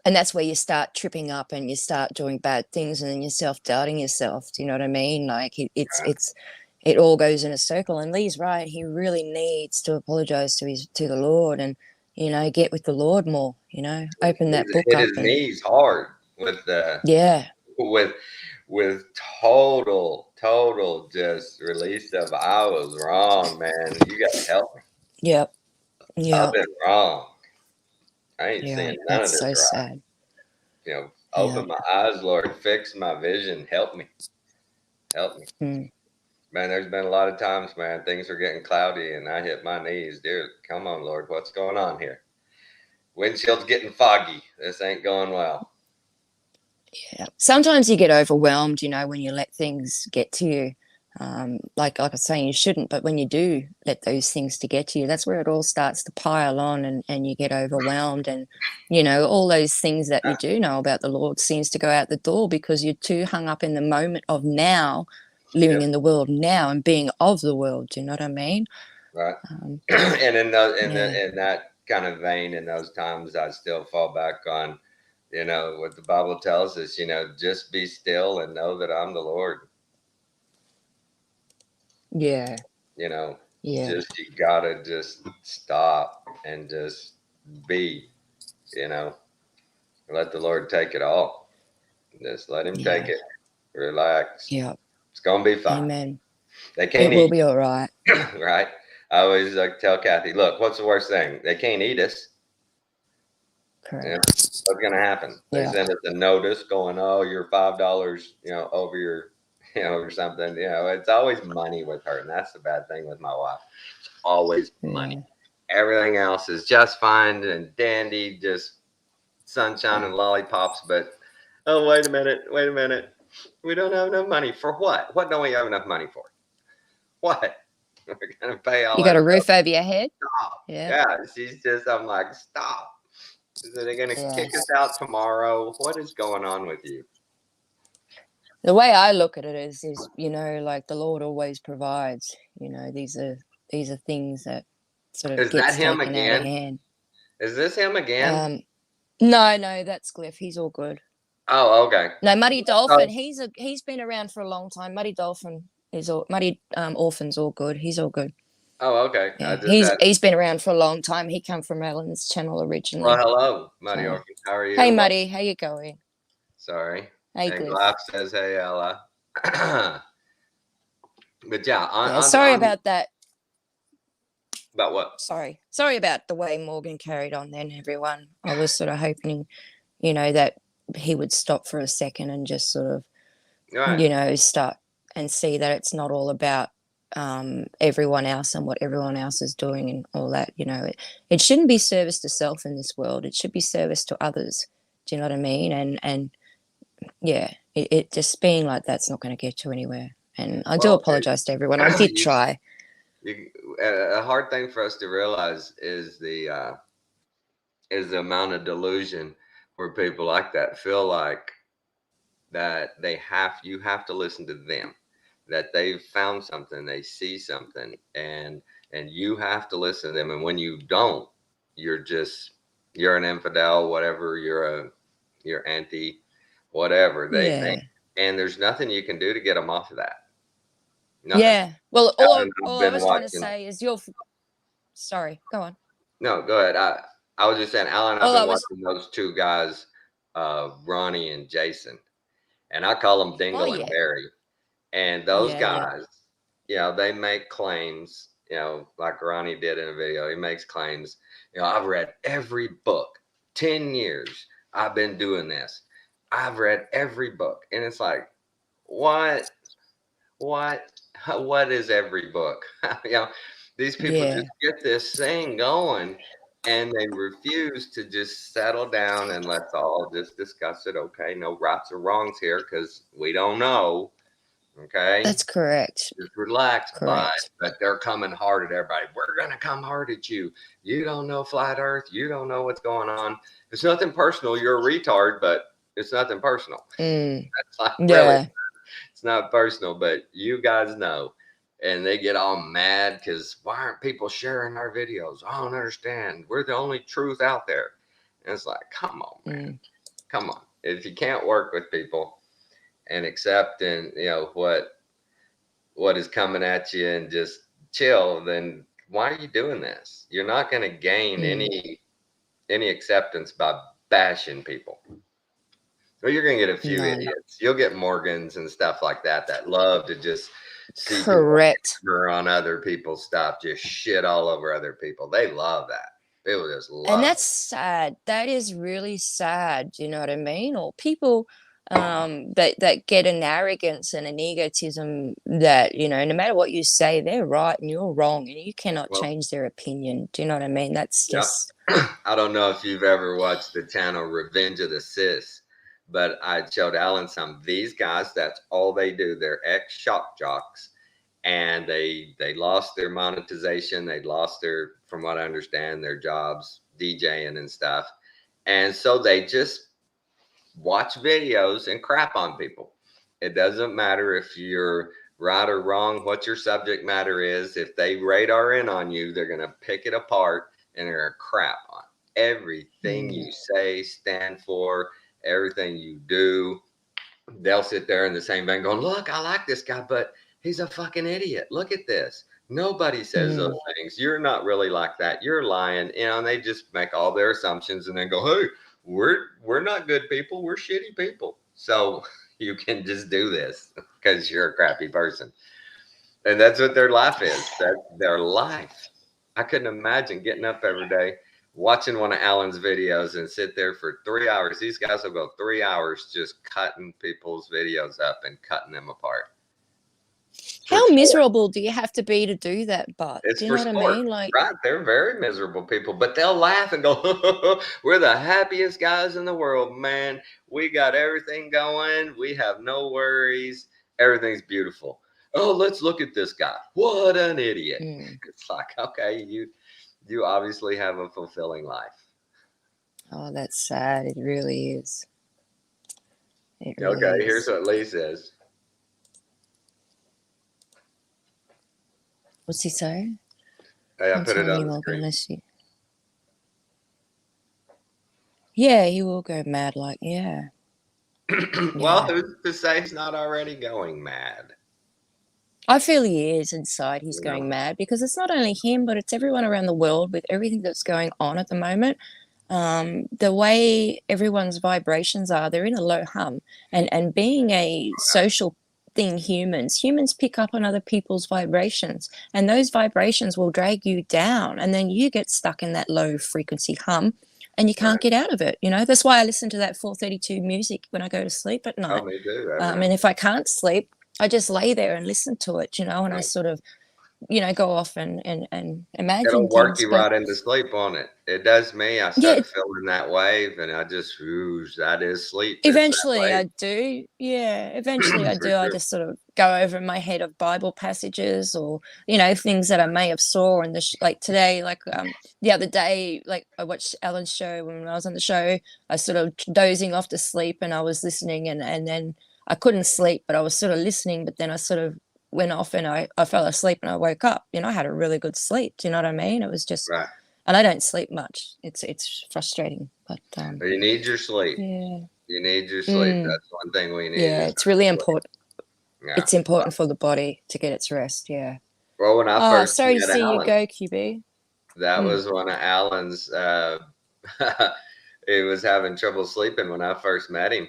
And that's where you start tripping up and you start doing bad things, and then you're self-doubting yourself. Do you know what I mean? Like it all goes in a circle. And Lee's right. He really needs to apologize to the Lord, and, you know, get with the Lord more, you know, open that book Hit up his and knees hard with yeah. with total just release of I was wrong, man. You gotta help me. Yep. I've Yep. been wrong. I ain't Yeah. seeing none of That's this so right. sad. You know, Yeah. open my eyes, Lord, fix my vision, help me. Help me. Mm. Man, there's been a lot of times, man, things are getting cloudy and I hit my knees. Dude, come on, Lord, what's going on here? Windshield's getting foggy. This ain't going well. Yeah. Sometimes you get overwhelmed, you know, when you let things get to you. Like I was saying, you shouldn't, but when you do let those things to get to you, that's where it all starts to pile on, and you get overwhelmed, and, you know, all those things that you do know about the Lord seems to go out the door because you're too hung up in the moment of now, living Yep. in the world now and being of the world. Do you know what I mean? Right. And in Yeah. that kind of vein, in those times, I still fall back on, you know, what the Bible tells us, you know, just be still and know that I'm the Lord. Yeah. You know, Yeah. Just you gotta just stop and just be, you know, let the Lord take it all. Just let him take Yeah. it. Relax. Yeah. It's gonna be fine. Amen. They It can't will eat, be all right. right? I always tell Kathy, look, what's the worst thing? They can't eat us. You know, Correct. what's gonna happen? They Yeah. send us a notice going, oh, you're $5, over your, or something. It's always money with her, and that's the bad thing with my wife. It's always money. Yeah. Everything else is just fine and dandy, just sunshine and lollipops. But oh, wait a minute, we don't have enough money for what? What don't we have enough money for? What? We're gonna pay all You got that a roof over your head? stuff. Yeah. Yeah, she's just. I'm like, stop. Are they gonna Yeah. kick us out tomorrow? What is going on with you? The way I look at it is like the Lord always provides. These are things that sort of Is that gets him taken out of again? hand. Is this him again? No, that's Cliff. He's all good. Oh, okay. No, Muddy Oh, Dolphin. He's been around for a long time. Muddy Dolphin Muddy Orphan's all good. He's all good. oh, okay. I Yeah, just had. he's been around for a long time. He come from Ellen's channel Well, originally. hello, Muddy So, Orphan. How are you? hey Muddy, how you going? Sorry. Hey And Cliff. Glap says, "Hey, Ella." But yeah, Yeah, sorry on about that. about what? Sorry about the way Morgan carried on then, everyone. I was sort of hoping, that he would stop for a second and just sort of, Right. start and see that it's not all about everyone else and what everyone else is doing and all that. It shouldn't be service to self in this world. It should be service to others. Do you know what I mean? And yeah, it just being like that's not going to get you anywhere. And I do Well, apologize to everyone. I did try. a hard thing for us to realize is the amount of delusion where people like that feel like that you have to listen to them, that they've found something, they see something, and you have to listen to them. And when you don't, you're an infidel, whatever, you're anti whatever they Yeah. think, and there's nothing you can do to get them off of that. Nothing. Yeah. Well, Alan, I've all I been was trying to watching. say is sorry, go on. No, go ahead. I was just saying, Alan, I've All I been was, watching those two guys, Ronnie and Jason, and I call them Dingle and yeah. Barry. And those Yeah. guys, they make claims, like Ronnie did in a video. He makes claims, I've read every book, 10 years. I've been doing this. I've read every book. And it's like, what is every book? These people Yeah. just get this thing going and they refuse to just settle down and let's all just discuss it. Okay, no rights or wrongs here because we don't know. Okay, That's correct. just relax, Correct. but they're coming hard at everybody. We're gonna come hard at you. You don't know flat Earth. You don't know what's going on. It's nothing personal. You're a retard, but it's nothing personal. That's like, really, it's not personal, but you guys know. And they get all mad because why aren't people sharing our videos? I don't understand. We're the only truth out there. And it's like, come on, man. Come on. If you can't work with people and accept and what is coming at you and just chill, then why are you doing this? You're not going to gain any acceptance by bashing people. Well, you're going to get a few idiots. You'll get Morgans and stuff like that love to just see Correct. on other people's stuff, just shit all over other people. They love that. People just love And that's sad. That is really sad. Do you know what I mean? Or people that get an arrogance and an egotism that, no matter what you say, they're right and you're wrong and you cannot change their opinion. Do you know what I mean? That's just. I don't know if you've ever watched the channel Revenge of the Sis, but I showed Alan some of these guys. That's all they do. They're ex-shock jocks, and they lost their monetization. They lost from what I understand, their jobs DJing and stuff. And so they just watch videos and crap on people. It doesn't matter if you're right or wrong, what your subject matter is. If they radar in on you, they're going to pick it apart and they're going to crap on everything you say, stand for, everything you do. They'll sit there in the same vein going, look, I like this guy, but he's a fucking idiot. Look at this. Nobody says those things. You're not really like that. You're lying. And they just make all their assumptions and then go, hey, we're not good people. We're shitty people. So you can just do this because you're a crappy person. And that's what their life is. That's their life. I couldn't imagine getting up every day, watching one of Alan's videos and sit there for 3 hours. These guys will go 3 hours just cutting people's videos up and cutting them apart. How miserable do you have to be to do that? But It's do you know for what sport, I mean? Like, right? They're very miserable people, but they'll laugh and go, we're the happiest guys in the world, man. We got everything going. We have no worries. Everything's beautiful. Oh, let's look at this guy. What an idiot. It's like, okay, you obviously have a fulfilling life. oh, that's sad. It really is. It really Okay, is. here's what Lee says. What's he say? Hey, I Can't put tell it on me, the Morgan, screen. unless you. Yeah, he will go mad. Like, yeah. Well, who's to say he's not already going mad? I feel he is inside. He's Yeah. going mad because it's not only him, but it's everyone around the world with everything that's going on at the moment. The way everyone's vibrations are, they're in a low hum. And being a social thing, humans pick up on other people's vibrations, and those vibrations will drag you down. And then you get stuck in that low frequency hum and you can't get out of it. You know, that's why I listen to that 432 music when I go to sleep at night. Oh, me too. And if I can't sleep, I just lay there and listen to it, you know, and I sort of, you know, go off and imagine It'll work things. you But right into sleep, won't it? It does me. I start feeling that wave, and I just, that is sleep. It's that eventually wave. I do. Yeah, eventually I For do. I sure. just sort of go over in my head of Bible passages or, you know, things that I may have saw in the like today, like the other day, like I watched Alan's show. When I was on the show, I sort of dozing off to sleep and I was listening, and then I couldn't sleep, but I was sort of listening, but then I sort of went off and I fell asleep and I woke up. You know, I had a really good sleep. Do you know what I mean? It was just, Right. and I don't sleep much. It's frustrating, but But you need your sleep. yeah. You need your sleep. That's one thing we need. Yeah, it's really important. Yeah. It's important for the body to get its rest. Yeah. Well, when I first sorry to met see Alan, you go, QB. that was one of Alan's. He was having trouble sleeping when I first met him,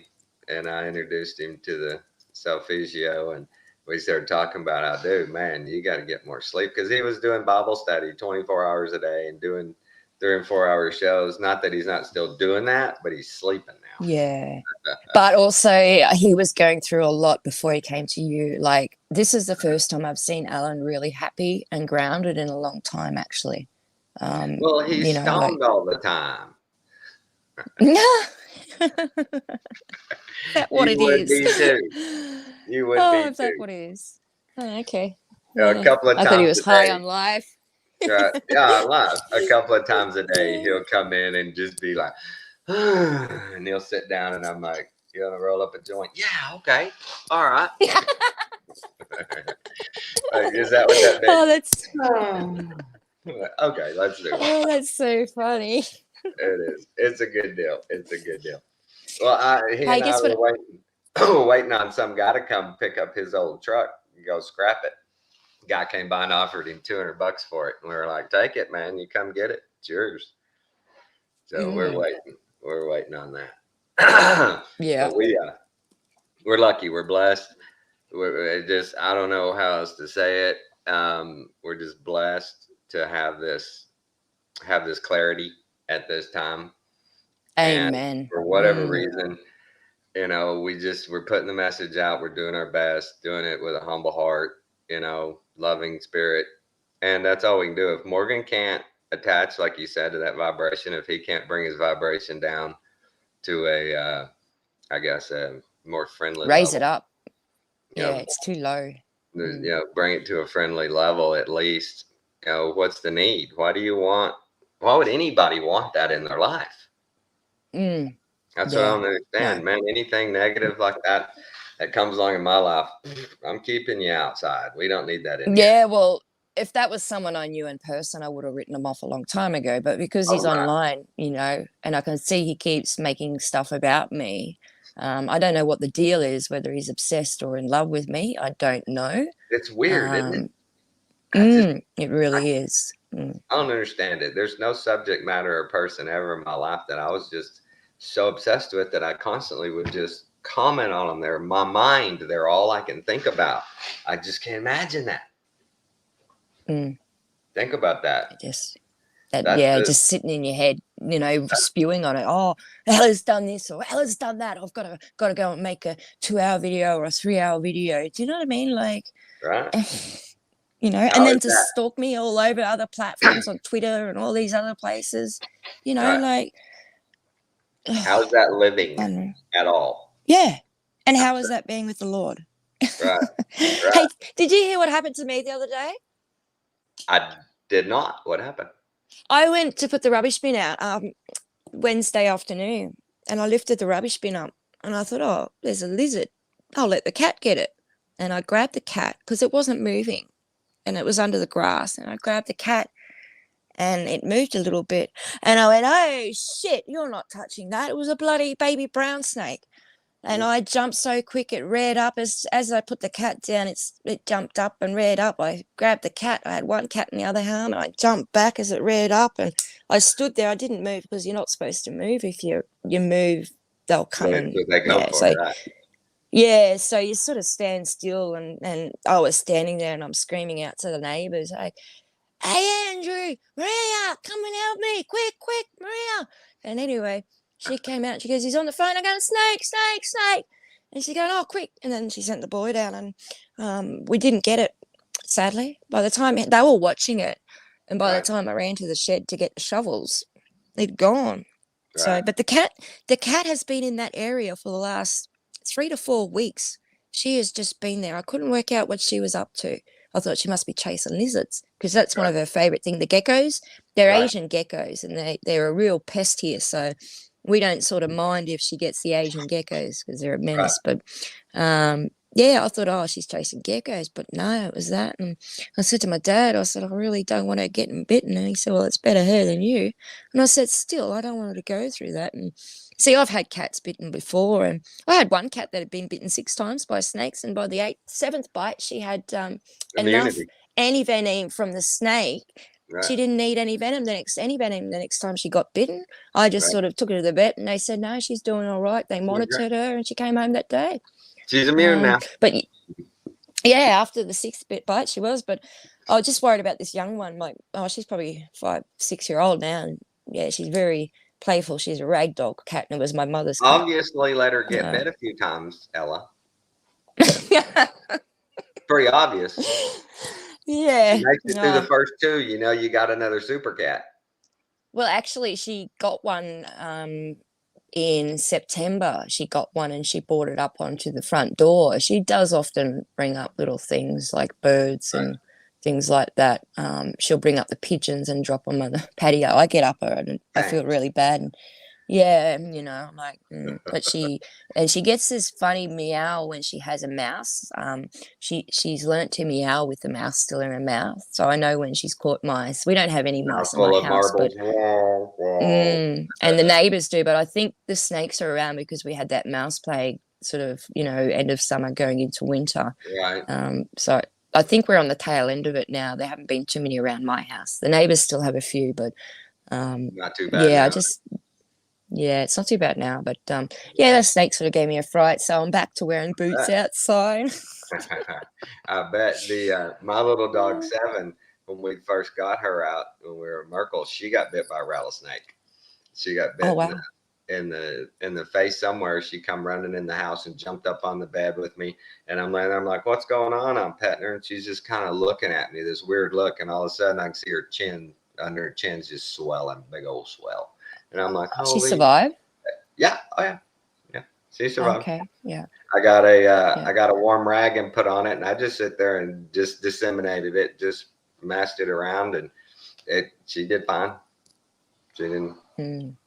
and I introduced him to the Selfisio, and we started talking about how, dude, man, you got to get more sleep, because he was doing Bible study 24 hours a day and doing 3 and 4 hour shows. Not that he's not still doing that, but he's sleeping now. Yeah. But also he was going through a lot before he came to you. Like, this is the first time I've seen Alan really happy and grounded in a long time, actually. Well, he's stoned all the time. That what You it would is. be too. You would be is that too. what it is? Oh, okay. A couple of I times thought he was a high day. on life. Right. Yeah, I love. A couple of times a day, he'll come in and just be like, and he'll sit down, and I'm like, "You want to roll up a joint?" Yeah, okay, all right. Like, is that what that means? Oh, that's Okay, let's do it. oh, that's so funny. It is. It's a good deal. It's a good deal. Well, he Hey, and I guess were what? waiting on some guy to come pick up his old truck and go scrap it. Guy came by and offered him $200 for it, and we were like, "Take it, man. You come get it. It's yours." So we're waiting. We're waiting on that. Yeah. But we're lucky. We're blessed. We're just, I don't know how else to say it. We're just blessed to have this clarity at this time. Amen. And for whatever reason, you know, we're putting the message out. We're doing our best, doing it with a humble heart, you know, loving spirit. And that's all we can do. If Morgan can't attach, like you said, to that vibration, if he can't bring his vibration down to a, I guess, a more friendly Raise level, it up. you Yeah, know, it's too low. you know, bring it to a friendly level at least. You know, what's the need? Why would anybody want that in their life? That's what I don't understand, man. Anything negative like that comes along in my life, I'm keeping you outside. We don't need that in here. Yeah, well, if that was someone I knew in person, I would have written him off a long time ago. But because he's online, you know, and I can see he keeps making stuff about me. I don't know what the deal is, whether he's obsessed or in love with me. I don't know. It's weird, isn't it? It really is. Mm. I don't understand it. There's no subject matter or person ever in my life that I was just so obsessed with that I constantly would just comment on them. They're my mind. They're all I can think about. I just can't imagine that. Mm. Think about that. Just That's just sitting in your head, spewing on it. Oh, Ella's done this or Ella's done that. I've got to go and make a 2-hour video or a 3-hour video. Do you know what I mean? Like, right. and How then is to that? stalk me all over other platforms on Twitter and all these other places, Right. like. How's that living I don't know. at all? Yeah. And how is that being with the Lord? Right. Hey, did you hear what happened to me the other day? I did not. What happened? I went to put the rubbish bin out Wednesday afternoon, and I lifted the rubbish bin up, and I thought, oh, there's a lizard. I'll let the cat get it. And I grabbed the cat because it wasn't moving, and it was under the grass, and I grabbed the cat, and it moved a little bit, and I went, oh, shit, you're not touching that. It was a bloody baby brown snake. And I jumped so quick, it reared up. As I put the cat down, it jumped up and reared up. I grabbed the cat. I had one cat in the other hand. I jumped back as it reared up, and I stood there. I didn't move because you're not supposed to move. If you move, they'll come Right, and so they go for it, right? yeah. So you sort of stand still, and I was standing there, and I'm screaming out to the neighbours, like, "Hey, Andrew, Maria, come and help me, quick, Maria!" And anyway, she came out. She goes, "He's on the phone." I go, snake. And she's going, "Oh, quick." And then she sent the boy down, and we didn't get it, sadly. By the time they were watching it, and by the time I ran to the shed to get the shovels, it'd gone. Right. So, but the cat has been in that area for the last 3 to 4 weeks. She has just been there. I couldn't work out what she was up to. I thought she must be chasing lizards because that's one of her favorite things. The geckos, they're Asian geckos, and they're a real pest here. So we don't sort of mind if she gets the Asian geckos because they're a menace. But I thought, oh, she's chasing geckos, but no, it was that. And I said to my dad, I said, I really don't want her getting bitten. And he said, well, it's better her than you. And I said, still, I don't want her to go through that. And see, I've had cats bitten before, and I had one cat that had been bitten 6 times by snakes, and by the 7th bite, she had enough antivenom from the snake. Right. She didn't need any venom the next time she got bitten. I just sort of took her to the vet, and they said, no, she's doing all right. They monitored her, and she came home that day. She's immune now. But yeah, after the 6th bite, she was. But I was just worried about this young one. She's probably 5-6-year-old now, and yeah, she's very playful. She's a rag dog cat, and it was my mother's cat. Obviously, let her get bit a few times, Ella. Pretty obvious. Yeah. She makes it through the first 2, you got another super cat. Well, actually, she got one in September. She got one, and she brought it up onto the front door. She does often bring up little things like birds and things like that. She'll bring up the pigeons and drop them on the patio. I get up her, and I feel really bad. And yeah, I'm like, but she gets this funny meow when she has a mouse. She's learnt to meow with the mouse still in her mouth, so I know when she's caught mice. We don't have any mice in my house, but and the neighbours do. But I think the snakes are around because we had that mouse plague sort of, end of summer going into winter. Right. So I think we're on the tail end of it now. There haven't been too many around my house. The neighbours still have a few, but not too bad. Yeah, it's not too bad now, but the snake sort of gave me a fright, so I'm back to wearing boots outside. I bet my little dog 7, when we first got her out when we were in Merkel, she got bit by a rattlesnake. She got bit in the face somewhere. She come running in the house and jumped up on the bed with me, and I'm like, what's going on? I'm petting her, and she's just kind of looking at me, this weird look, and all of a sudden I can see her chin, under her chin's just swelling, big old swell. And I'm like, she survived? Yeah. Oh, yeah. She survived. Okay. Yeah. I got a warm rag and put on it, and I just sit there and just disseminated it, just massed it around, and she did fine. She didn't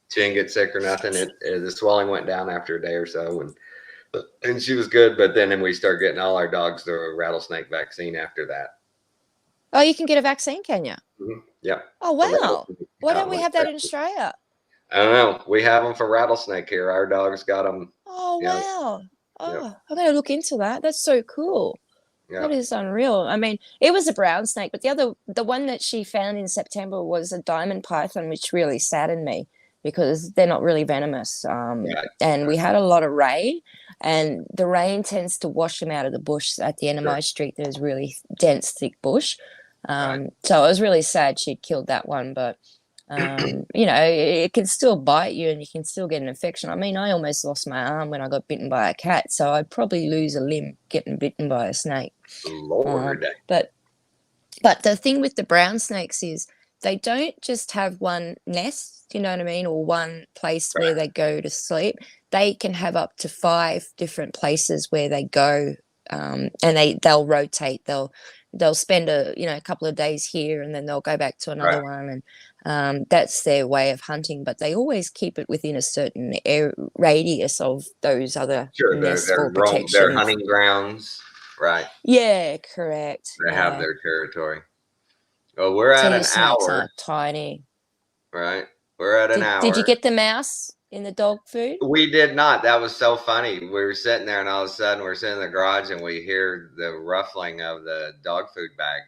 get sick or nothing. The swelling went down after a day or so, and she was good. But then we started getting all our dogs the rattlesnake vaccine after that. Oh, you can get a vaccine, can you? Mm-hmm. Yeah. Oh, wow. Why don't we have that in Australia? I don't know. We have them for rattlesnake here. Our dogs got them. Oh, wow. Oh, I'm going to look into that. That's so cool. Yeah. That is unreal. I mean, it was a brown snake, but the one that she found in September was a diamond python, which really saddened me because they're not really venomous. Right. And we had a lot of rain, and the rain tends to wash them out of the bush. At the end of Sure. my street, there's really dense, thick bush. Right. So I was really sad she'd killed that one, but you know, it can still bite you and you can still get an infection. I mean, I almost lost my arm when I got bitten by a cat, so I'd probably lose a limb getting bitten by a snake. Lord. But the thing with the brown snakes is they don't just have one nest, you know what I mean, or one place where they go to sleep. They can have up to 5 different places where they go, and they'll rotate. They'll spend a couple of days here and then they'll go back to another one, and that's their way of hunting. But they always keep it within a certain radius of those other nests for protection. Their hunting grounds, right? Yeah, correct. They have their territory. Well, we're at an snakes hour, are tiny. right? We're at an hour. Did you get the mouse in the dog food? We did not. That was so funny. We were sitting there, and all of a sudden, we're sitting in the garage, and we hear the ruffling of the dog food bag,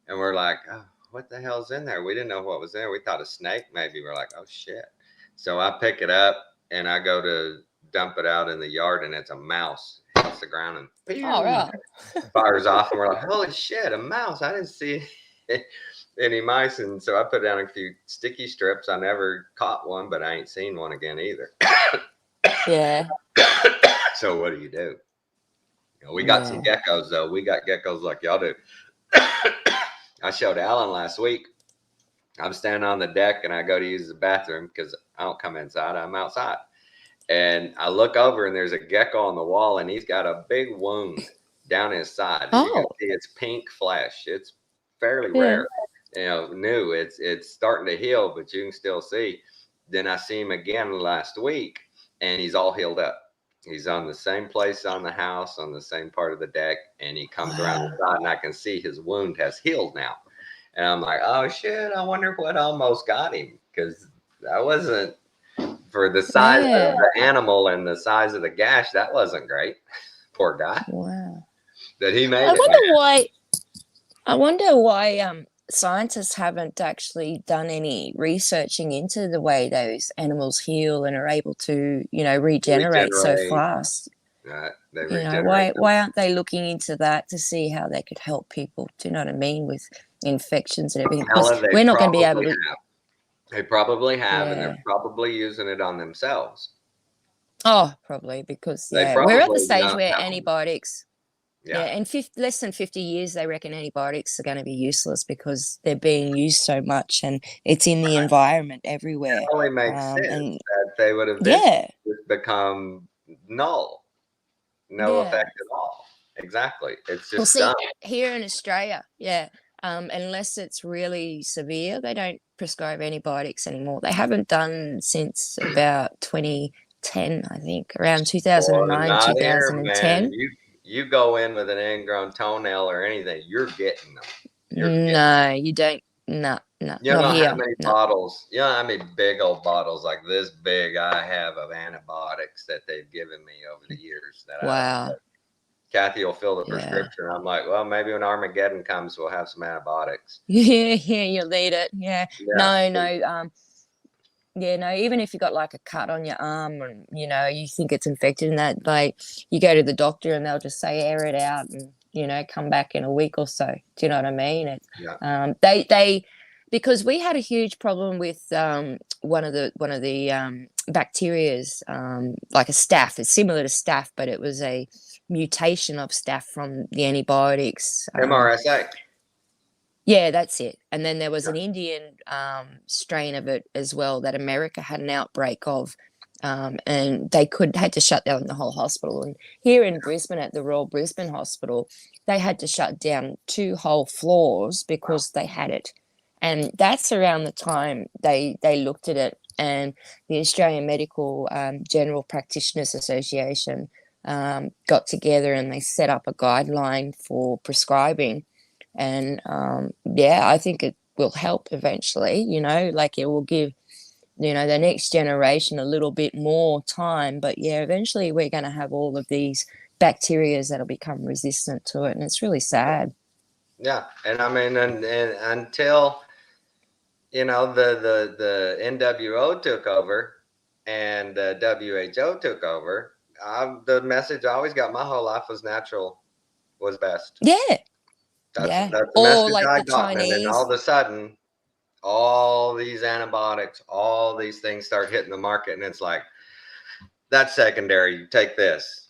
and we're like, "Oh, what the hell's in there?" We didn't know what was there. We thought a snake, maybe. We're like, "Oh shit!" So I pick it up, and I go to dump it out in the yard, and it's a mouse. Hits the ground and right. fires off, and we're like, "Holy shit, a mouse!" I didn't see any mice, and so I put down a few sticky strips. I never caught one, but I ain't seen one again either. Yeah. So what do? You know, we got some geckos though. We got geckos like y'all do. I showed Alan last week. I'm standing on the deck and I go to use the bathroom because I don't come inside. I'm outside. And I look over and there's a gecko on the wall and he's got a big wound down his side. You can see it's pink flesh. It's fairly rare. You know, new. It's starting to heal, but you can still see. Then I see him again last week and he's all healed up. He's on the same place on the house, on the same part of the deck, and he comes around the side and I can see his wound has healed now. And I'm like, oh shit, I wonder what almost got him, because that wasn't, for the size of the animal and the size of the gash, that wasn't great. Poor guy. Wow. That he made I wonder why scientists haven't actually done any researching into the way those animals heal and are able to, you know, regenerate so fast. Why aren't they looking into that to see how they could help people? Do you know what I mean, with infections and everything? Because we're not going to be able to. They probably have, and they're probably using it on themselves. Oh, probably, because we're at the stage where antibiotics. Yeah, in less than 50 years, they reckon antibiotics are going to be useless because they're being used so much and it's in the environment everywhere. It only makes sense that they would have become null. No effect at all. Exactly. It's just done. Here in Australia, unless it's really severe, they don't prescribe antibiotics anymore. They haven't done since about 2010, I think, around 2009, 2010. You go in with an ingrown toenail or anything, you're getting them. You don't. No. You know how many bottles, you know how many big old bottles like this big I have of antibiotics that they've given me over the years. Kathy will fill the prescription. I'm like, well, maybe when Armageddon comes, we'll have some antibiotics. Yeah, you'll need it. Yeah. No. Even if you got like a cut on your arm and, you know, you think it's infected and that, like, you go to the doctor and they'll just say, air it out and, you know, come back in a week or so. Do you know what I mean? Because we had a huge problem with one of the bacterias, like a staph. It's similar to staph, but it was a mutation of staph from the antibiotics. MRSA. Yeah, that's it. And then there was an Indian strain of it as well that America had an outbreak of, and they had to shut down the whole hospital. And here in Brisbane at the Royal Brisbane Hospital, they had to shut down 2 whole floors because they had it. And that's around the time they looked at it, and the Australian Medical General Practitioners Association got together and they set up a guideline for prescribing. And I think it will help eventually, you know, like it will give, you know, the next generation a little bit more time. But eventually we're going to have all of these bacteria that'll become resistant to it, and it's really sad. Yeah, and I mean, and until you know the NWO took over and the WHO took over, the message I always got my whole life was natural was best. Yeah, That's yeah. the Or message like I the got, and then all Chinese. of a sudden, all these antibiotics, all these things start hitting the market, and it's like that's secondary. You take this.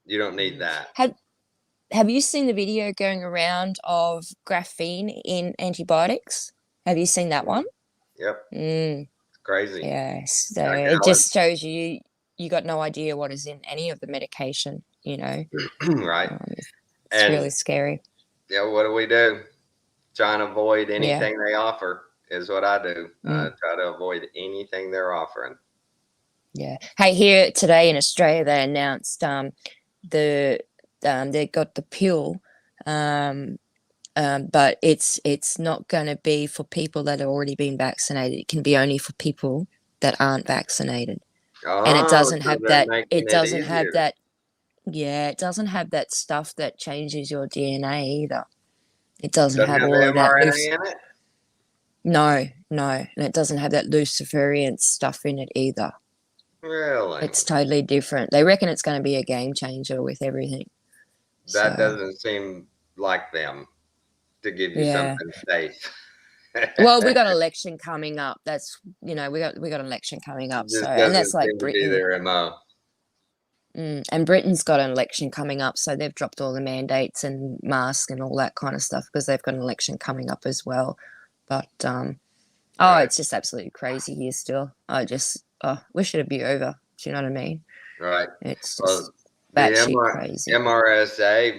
You don't need that. Have you seen the video going around of graphene in antibiotics? Have you seen that one? Yep, Mm, it's crazy. yeah. So Like, it just shows you got no idea what is in any of the medication, you know. right? It's And really scary. yeah, what do we do? Try and avoid Yeah. anything they offer is what I do. Mm. Try to avoid anything they're offering. Yeah. Hey, here today in Australia, they announced they got the pill, but it's not going to be for people that have already been vaccinated. It can be only for people that aren't vaccinated, and it doesn't So have they're that. making It doesn't have easier. that. Yeah, it doesn't have that stuff that changes your DNA either. It doesn't Doesn't have have all of that. mRNA in it. No, and it doesn't have that Luciferian stuff in it either. Really? It's totally different. They reckon it's going to be a game changer with everything. That So, doesn't seem like them to give you yeah. something safe. Well, we got an election coming up. That's we got an election coming up. Just So, and doesn't that's like seem to be Britain. their MO. And Britain's got an election coming up, so they've dropped all the mandates and masks and all that kind of stuff because they've got an election coming up as well. But Right. it's just absolutely crazy here still. I just wish it'd be over. Do you know what I mean? Right. It's just Well, batshit crazy. MRSA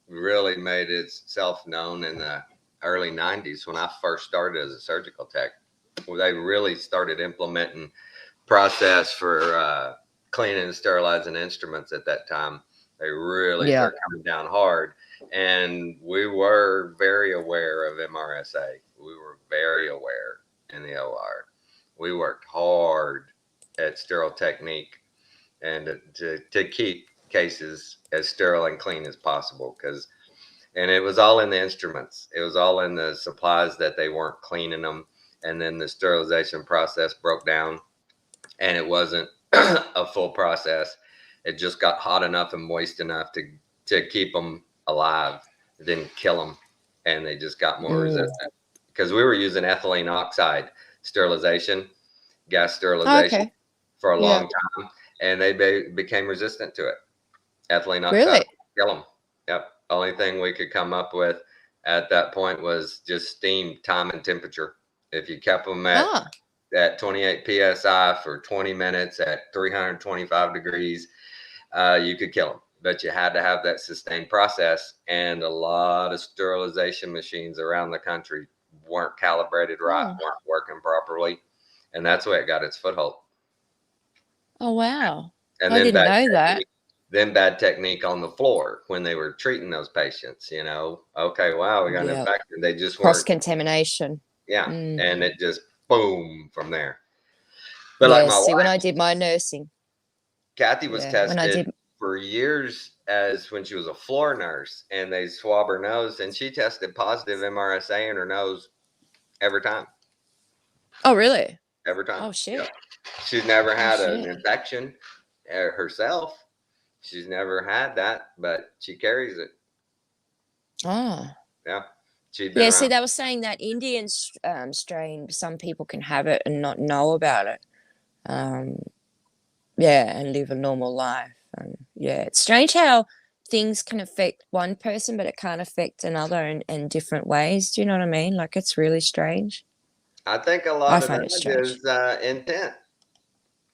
really made itself known in the early 90s when I first started as a surgical tech. They really started implementing process for cleaning and sterilizing instruments at that time. They really started coming down hard. And we were very aware of MRSA. We were very aware in the OR. We worked hard at sterile technique and to keep cases as sterile and clean as possible, and it was all in the instruments. It was all in the supplies that they weren't cleaning them, and then the sterilization process broke down, and it wasn't a full process. It just got hot enough and moist enough to keep them alive, didn't kill them, and they just got more resistant because we were using ethylene oxide sterilization, gas sterilization for a long time, and they became resistant to it. Ethylene oxide Really? kill them. Yep. Only thing we could come up with at that point was just steam, time, and temperature. If you kept them at 28 psi for 20 minutes at 325 degrees, you could kill them. But you had to have that sustained process, and a lot of sterilization machines around the country weren't calibrated right, weren't working properly, and that's where it got its foothold. Oh wow! And I didn't know that. Then bad technique on the floor when they were treating those patients. You know, okay, wow, we got an infection. They just cross weren't contamination. Yeah, and it just boom from there. But yeah, like my see, wife, when I did my nursing, Kathy was tested when I did for years as when she was a floor nurse, and they swab her nose, and she tested positive MRSA in her nose every time. Oh, really? Every time. Oh shit! Yep. She's never had an infection herself. She's never had that, but she carries it. Oh. Yeah. Yeah, see, they were saying that Indian strain, some people can have it and not know about it. Yeah, and live a normal life. Yeah, it's strange how things can affect one person, but it can't affect another in different ways. Do you know what I mean? Like, it's really strange. I think a lot of that is intent.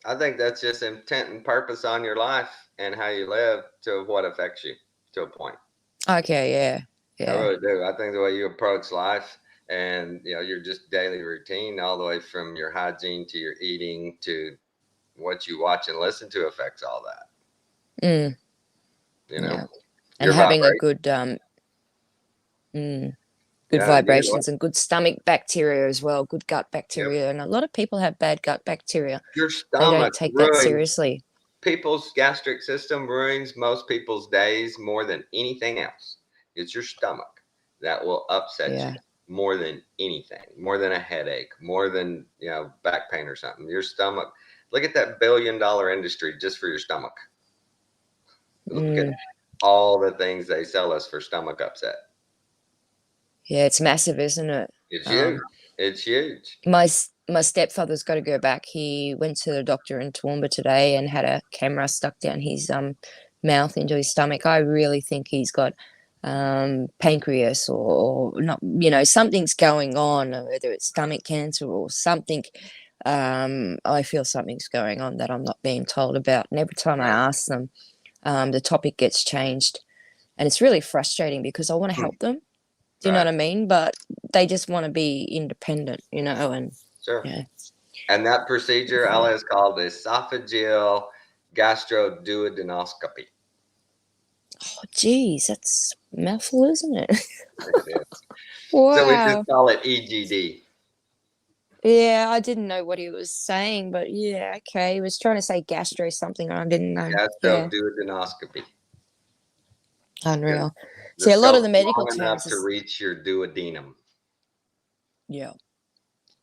I think that's just intent and purpose on your life and how you live to what affects you to a point. Okay, yeah. I really do. I think the way you approach life and, you know, your just daily routine, all the way from your hygiene to your eating to what you watch and listen to affects all that. You know, and having a good, good vibrations and good stomach bacteria as well, good gut bacteria. And a lot of people have bad gut bacteria. Your stomach, they don't take that seriously. people's gastric system ruins most people's days more than anything else. It's your stomach that will upset Yeah. you more than anything, more than a headache, more than, back pain or something. Your stomach, look at that $1 billion industry just for your stomach. Look at all the things they sell us for stomach upset. Yeah, it's massive, isn't it? It's huge. It's huge. My stepfather's got to go back. He went to the doctor in Toowoomba today and had a camera stuck down his mouth into his stomach. I really think he's got pancreas or not, something's going on, whether it's stomach cancer or something. I feel something's going on that I'm not being told about. And every time I ask them, the topic gets changed. And it's really frustrating because I want to help them. Do you know what I mean? But they just want to be independent, and Sure. yeah. And that procedure, Ella, is called esophageal gastroduodenoscopy. Oh, geez, that's a mouthful, isn't it? Wow. So we Wow. just call it EGD. Yeah, I didn't know what he was saying, but yeah, okay. He was trying to say gastro something, and I didn't know. Yeah. Gastroduodenoscopy. Unreal. See, a lot of the medical long enough terms to reach your duodenum. Yeah.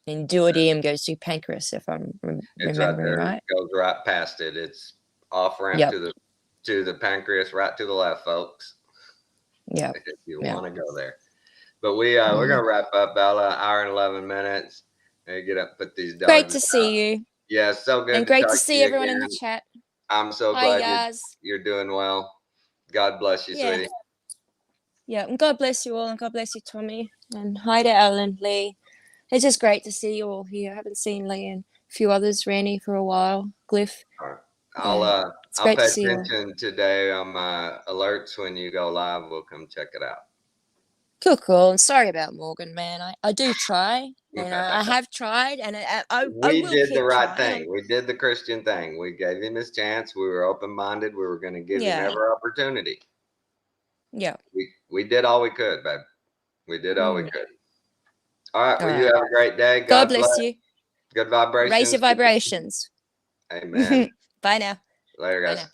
And duodenum goes to pancreas, if I'm It's right remembering there. right. It goes right past it. It's off ramp Yep. to the pancreas, right to the left, folks. Yeah. If you Yep. want to go there. But we're gonna wrap up, Bella. Hour and 11 minutes. And get up, put these dogs. Great to see you. Yeah, so good. And great to talk see you everyone in again. the chat. I'm so Hi, glad guys. you're doing well. God bless you, Yeah. sweetie. Yeah, and God bless you all, and God bless you, Tommy. And hi to Alan, Lee. It's just great to see you all here. I haven't seen Lee and a few others, Randy, for a while. Glyph. I'll great pay to see you all. attention today on my alerts when you go live. We'll come check it out. Cool. And sorry about Morgan, man. I do try. I have tried, and I We will did keep the right trying. thing. We did the Christian thing. We gave him his chance. We were open-minded. We were going to give him every opportunity. Yeah. We did all we could, babe. We did all we could. All right. Well, All you right. have a great day. God bless you. Good vibrations. Raise your vibrations. Amen. Bye now. Later, guys. Bye now.